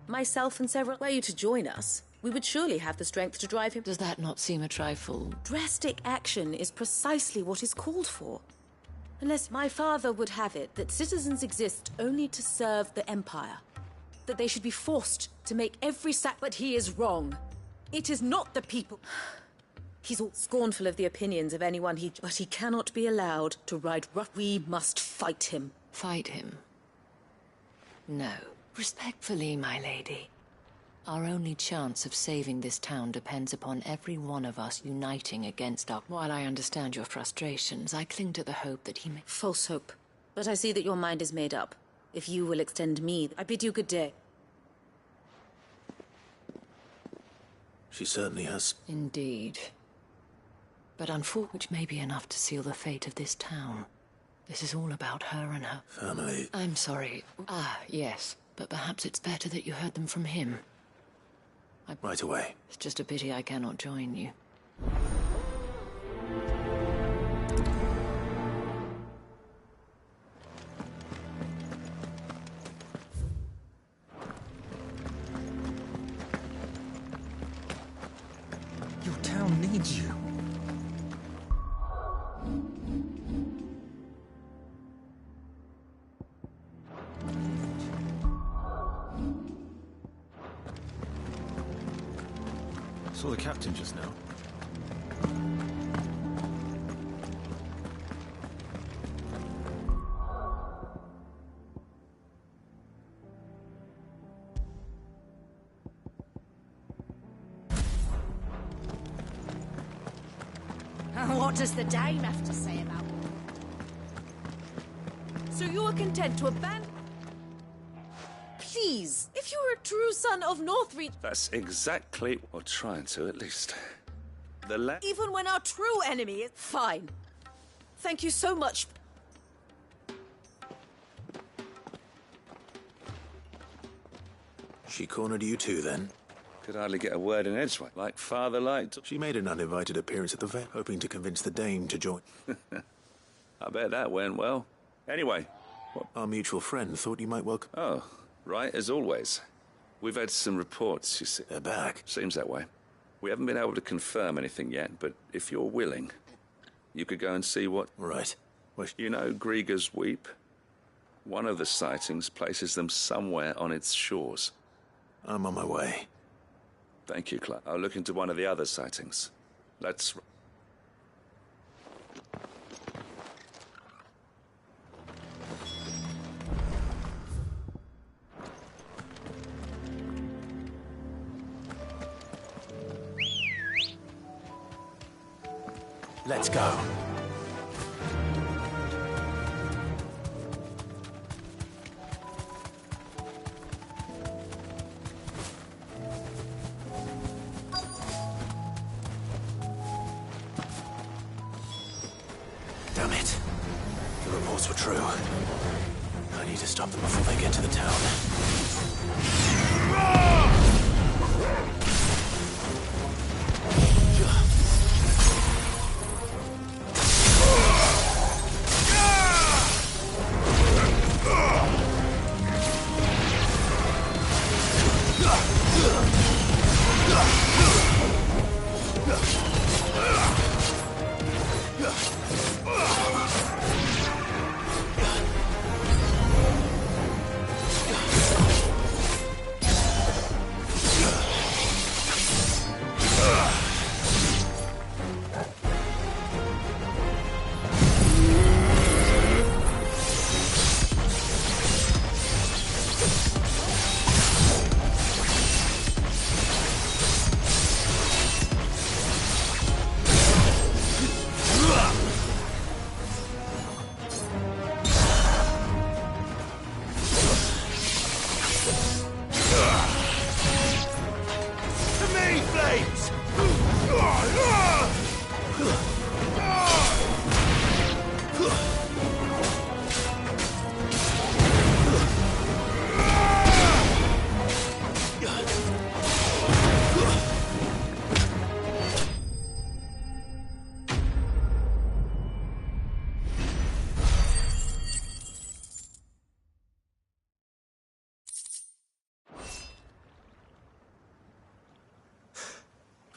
Myself and several... Were you to join us, we would surely have the strength to drive him... Does that not seem a trifle... Drastic action is precisely what is called for. Unless my father would have it that citizens exist only to serve the Empire. That they should be forced to make every But he is wrong. It is not the people. He's all scornful of the opinions of anyone But he cannot be allowed to ride rough. We must fight him. Fight him? No. Respectfully, my lady. Our only chance of saving this town depends upon every one of us uniting against our... While I understand your frustrations, I cling to the hope that he may... False hope. But I see that your mind is made up. If you will extend me, I bid you good day. She certainly has. Indeed. But unfortunately, which may be enough to seal the fate of this town. This is all about her and her... Family. I'm sorry. Yes. But perhaps it's better that you heard them from him. Right away. It's just a pity I cannot join you. Your town needs you. Saw the captain just now. What does the dame have to say about it? So you are content to abandon... Please, if you are a true son of Northreach... That's exactly... Or trying to, at least. Even when our true enemy is... Fine. Thank you so much. She cornered you too, then? Could hardly get a word in edgewise. Like father liked. She made an uninvited appearance at the vet, hoping to convince the dame to join. I bet that went well. Anyway... What? Our mutual friend thought you might welcome... Oh, right, as always. We've had some reports, you see. They're back. Seems that way. We haven't been able to confirm anything yet, but if you're willing, you could go and see what... Right. You know Grieger's Weep? One of the sightings places them somewhere on its shores. I'm on my way. Thank you, Clark. I'll look into one of the other sightings. Let's... Let's go. Damn it. The reports were true. I need to stop them before they get to the town.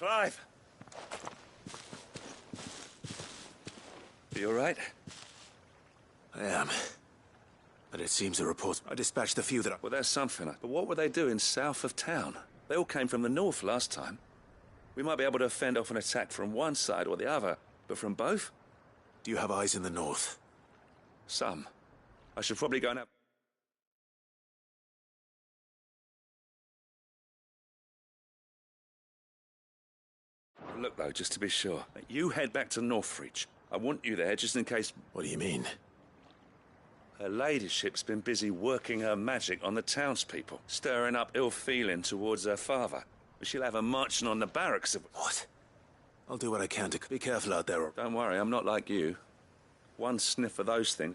Clive! You all right? I am. But it seems the reports... I dispatched the few that I... Well, there's something. But what were they doing south of town? They all came from the north last time. We might be able to fend off an attack from one side or the other, but from both? Do you have eyes in the north? Some. I should probably go and have... Look, though, just to be sure. You head back to Northreach. I want you there just in case... What do you mean? Her ladyship's been busy working her magic on the townspeople, stirring up ill feeling towards her father. But she'll have her marching on the barracks of... What? I'll do what I can to... Be careful out there. Don't worry, I'm not like you. One sniff of those things...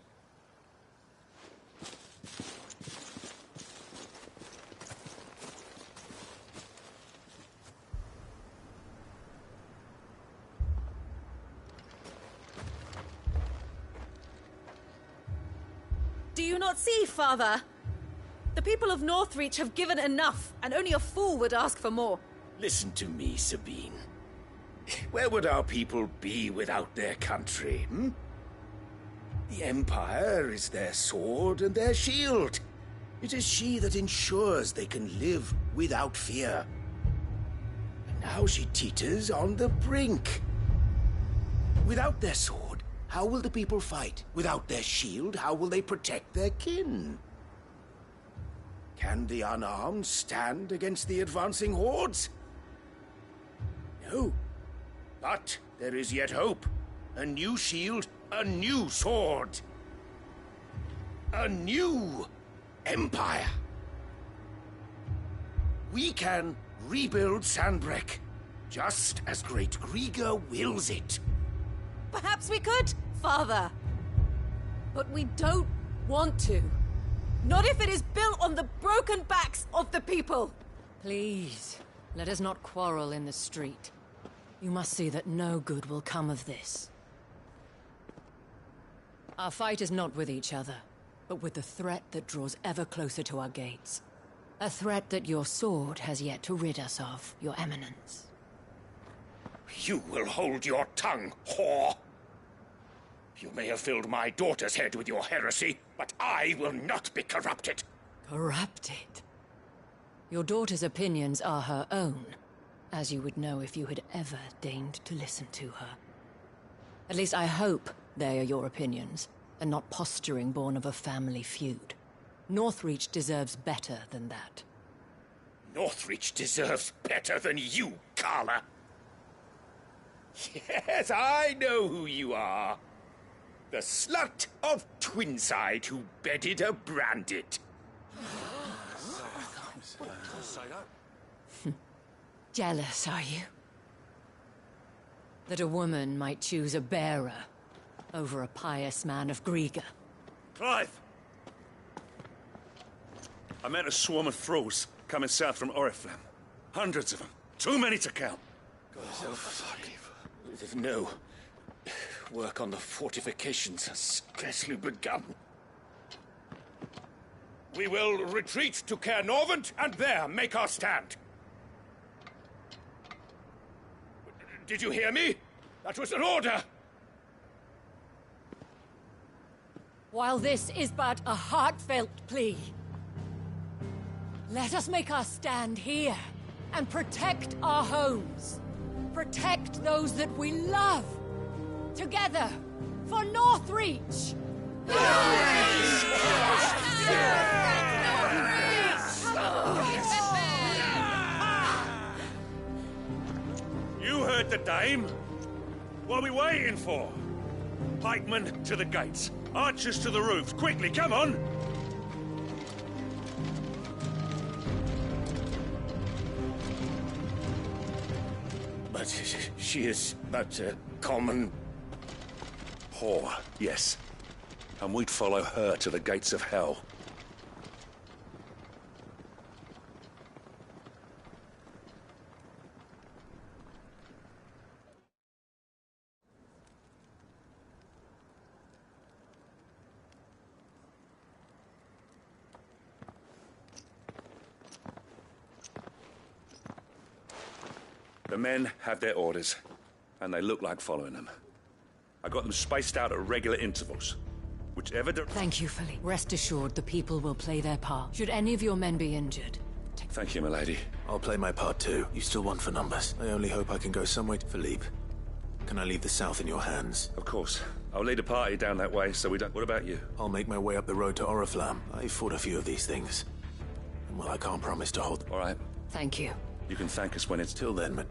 Do you not see, Father? The people of Northreach have given enough, and only a fool would ask for more. Listen to me, Sabine. Where would our people be without their country, hmm? The Empire is their sword and their shield. It is she that ensures they can live without fear. And now she teeters on the brink. Without their sword, how will the people fight? Without their shield, how will they protect their kin? Can the unarmed stand against the advancing hordes? No. But there is yet hope. A new shield, a new sword. A new empire. We can rebuild Sanbreque, just as Great Griga wills it. Perhaps we could, Father. But we don't want to. Not if it is built on the broken backs of the people. Please, let us not quarrel in the street. You must see that no good will come of this. Our fight is not with each other, but with the threat that draws ever closer to our gates. A threat that your sword has yet to rid us of, Your Eminence. You will hold your tongue, whore! You may have filled my daughter's head with your heresy, but I will not be corrupted. Corrupted? Your daughter's opinions are her own, as you would know if you had ever deigned to listen to her. At least I hope they are your opinions, and not posturing born of a family feud. Northreach deserves better than that. Northreach deserves better than you, Carla. Yes, I know who you are. The slut of Twinside who bedded a Brandit. Jealous, are you? That a woman might choose a bearer over a pious man of Griga. Clive! I met a swarm of thralls coming south from Oriflamme. Hundreds of them. Too many to count. Oh, fuck. No. Work on the fortifications has scarcely begun. We will retreat to Caer Norvent and there make our stand. Did you hear me? That was an order! While this is but a heartfelt plea, let us make our stand here and protect our homes. Protect those that we love. Together, for Northreach! You heard the dame. What are we waiting for? Pikemen to the gates. Archers to the roofs. Quickly, come on! But she is but a common... whore, yes. And we'd follow her to the gates of hell. The men have their orders, and they look like following them. I got them spaced out at regular intervals. Whichever Thank you, Philippe. Rest assured, the people will play their part. Should any of your men be injured, Thank you, milady. I'll play my part too. You still want for numbers. I only hope I can go somewhere. Philippe, can I leave the south in your hands? Of course. I'll lead a party down that way, so we don't... What about you? I'll make my way up the road to Oriflamme. I fought a few of these things. Well, I can't promise to hold... All right. Thank you. You can thank us when it's... Till then, man.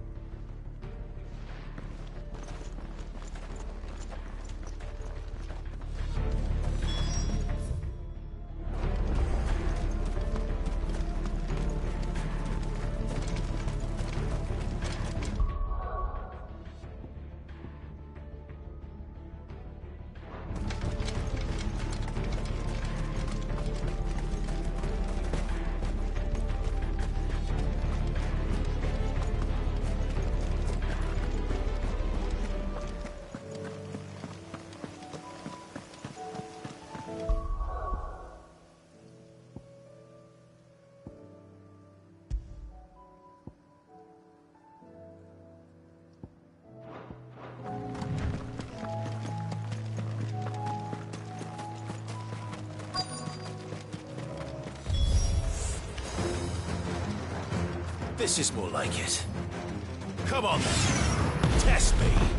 This is more like it. Come on then. Test me.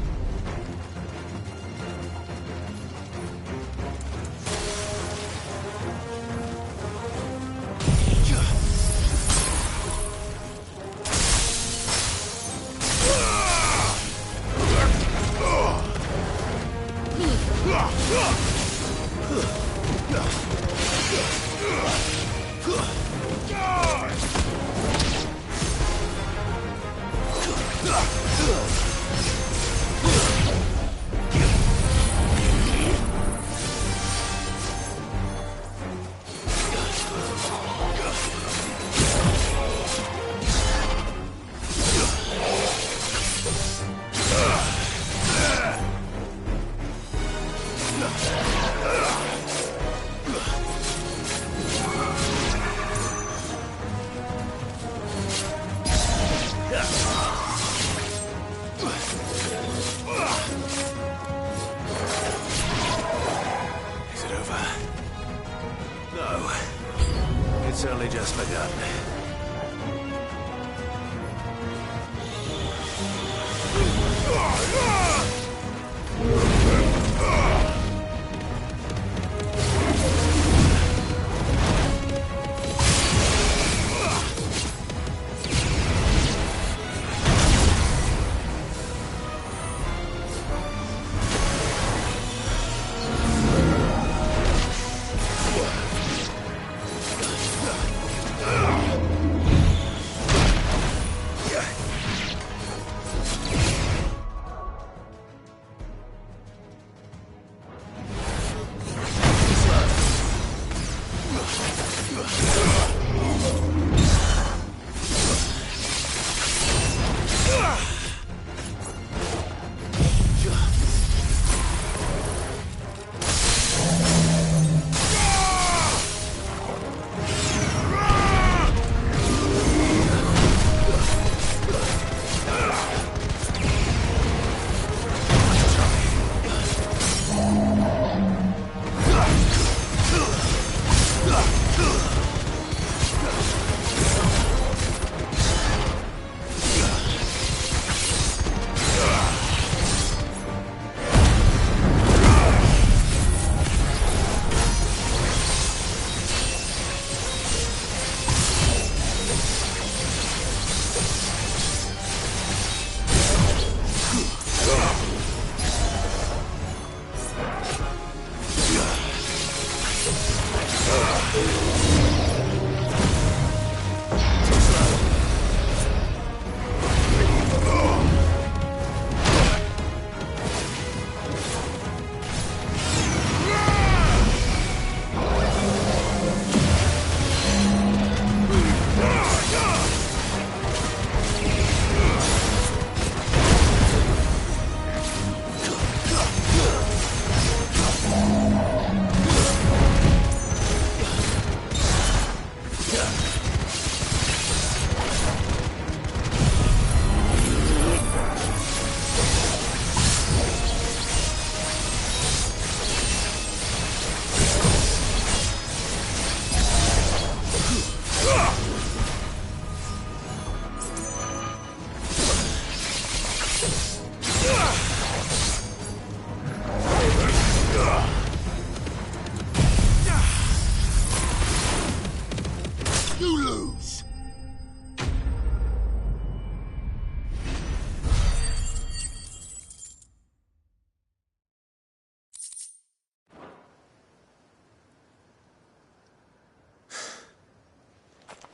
It's only just begun.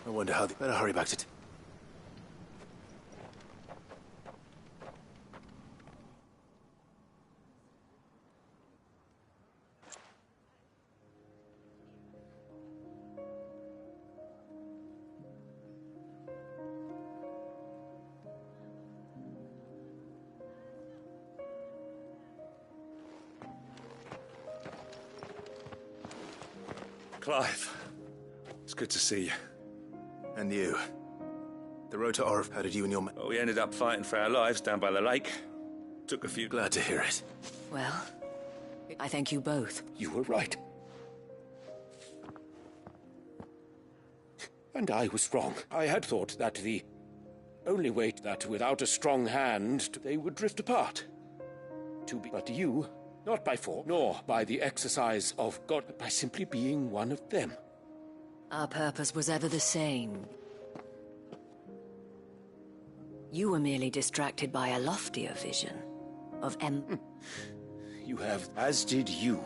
I wonder how they... Better hurry back to... Clive, it's good to see you. And you. The road to Orif, how did you and your men... Well, we ended up fighting for our lives down by the lake. Took a few... Glad to hear it. Well, I thank you both. You were right. And I was wrong. I had thought that the only way that without a strong hand, they would drift apart. But you, not by force, nor by the exercise of God, but by simply being one of them. Our purpose was ever the same. You were merely distracted by a loftier vision of You have, as did you.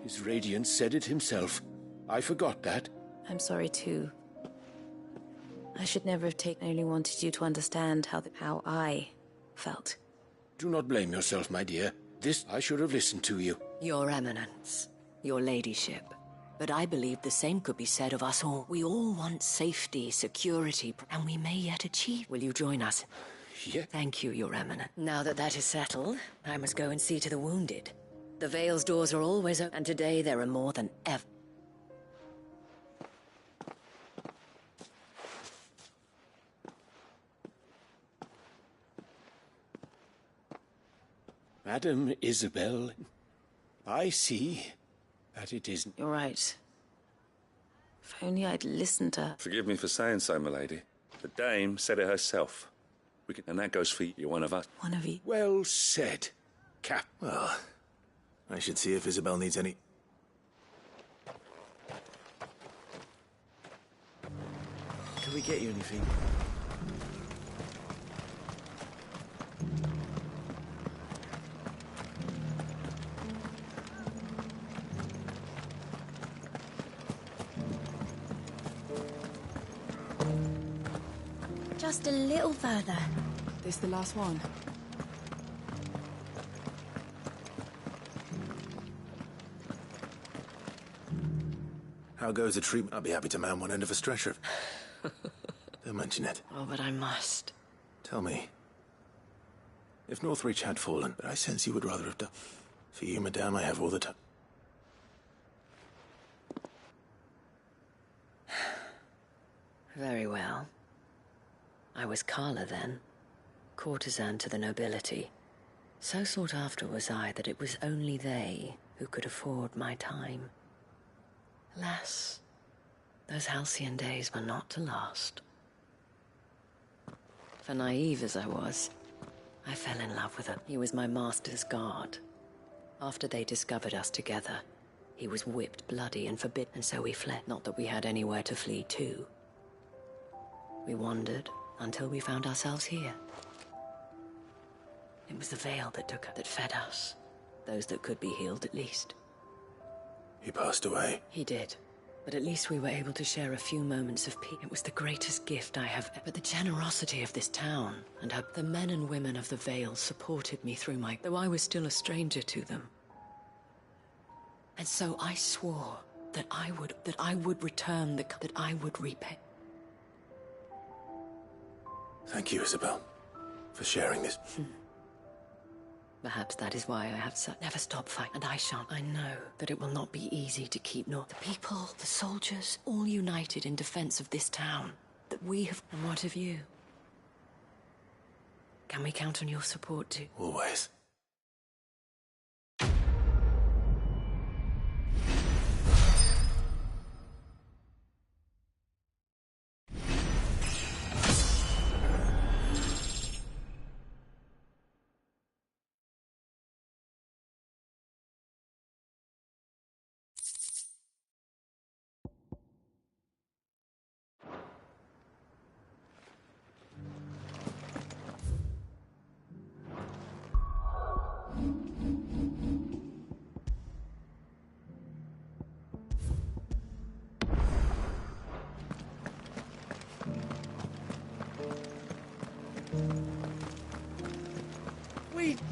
His radiance said it himself. I forgot that. I'm sorry too. I should never have taken. I only wanted you to understand how I felt. Do not blame yourself, my dear. I should have listened to you. Your Eminence, your ladyship. But I believe the same could be said of us all. We all want safety, security, and we may yet achieve. Will you join us? Yeah. Thank you, Your Eminence. Now that that is settled, I must go and see to the wounded. The Vale's doors are always open, and today there are more than ever. Madam Isabel, I see that it isn't. You're right. If only I'd listened to her. Forgive me for saying so, my lady. The dame said it herself. And that goes for you. You're one of us. One of you. Well said, Cap. Well, I should see if Isabel needs any... Can we get you anything? Just a little further. This the last one? How goes the treatment? I'll be happy to man one end of a stretcher. Don't mention it. Oh, but I must. Tell me. If Northreach had fallen, but I sense you would rather have done... For you, madame, I have all the time. Very well. I was Carla then, courtesan to the nobility. So sought after was I that it was only they who could afford my time. Alas, those halcyon days were not to last. For naive as I was, I fell in love with him. He was my master's guard. After they discovered us together, he was whipped bloody and forbidden, and so we fled. Not that we had anywhere to flee to. We wandered until we found ourselves here. It was the veil that fed us. Those that could be healed, at least. He passed away. He did. But at least we were able to share a few moments of peace. It was the greatest gift I have ever... But the generosity of this town, and how the men and women of the Vale supported me through though I was still a stranger to them. And so I swore that I would return that I would repay. Thank you, Isabel, for sharing this. Perhaps that is why I have never stop fighting, and I shan't. I know that it will not be easy to keep North. The people, the soldiers, all united in defense of this town. That we have... And what of you? Can we count on your support too? Always.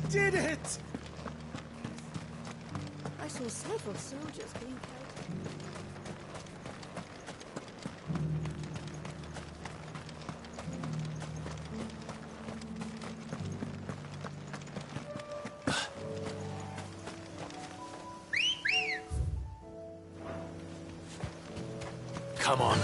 did it! I saw several soldiers being killed. Come on.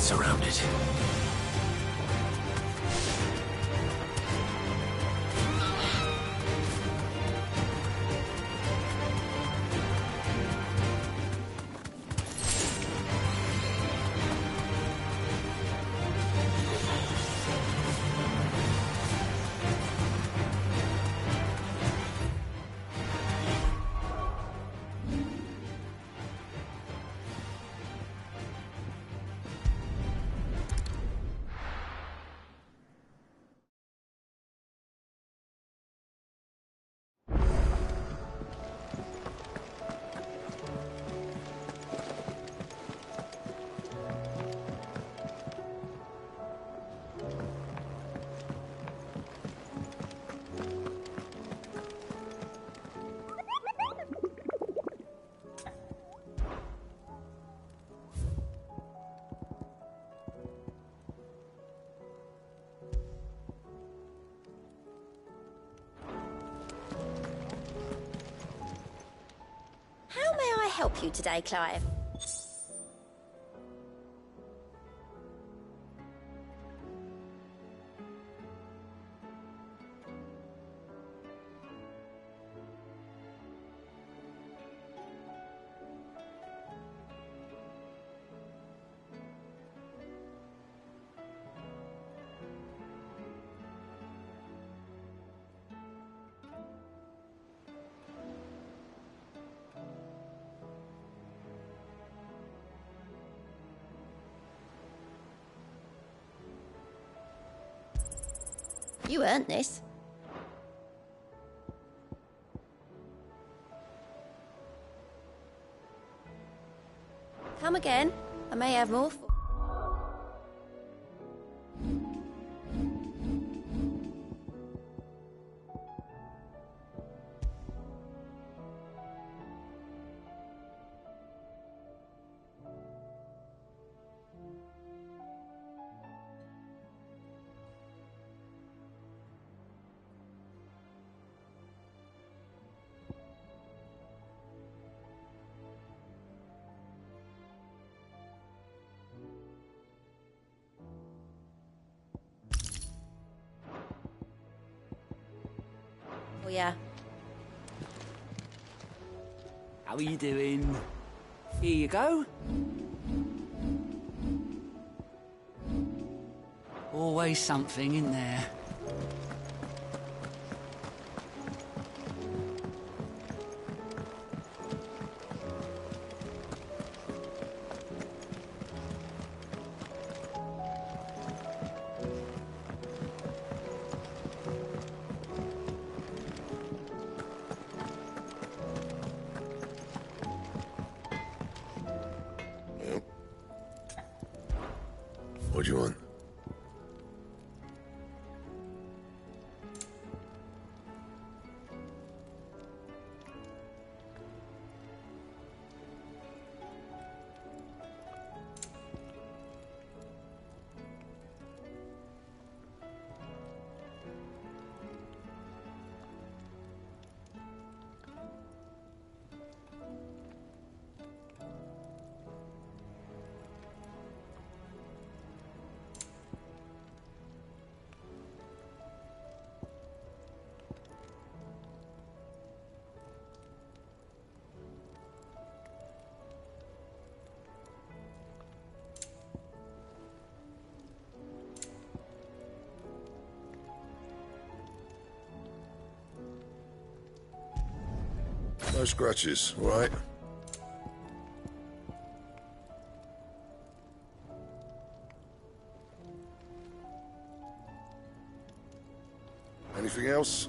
Surrounded. How may I help you today, Clive? You earned this. Come again. I may have more for... Oh, yeah. How are you doing? Here you go. Always something in there. What do you want? No scratches, all right? Anything else?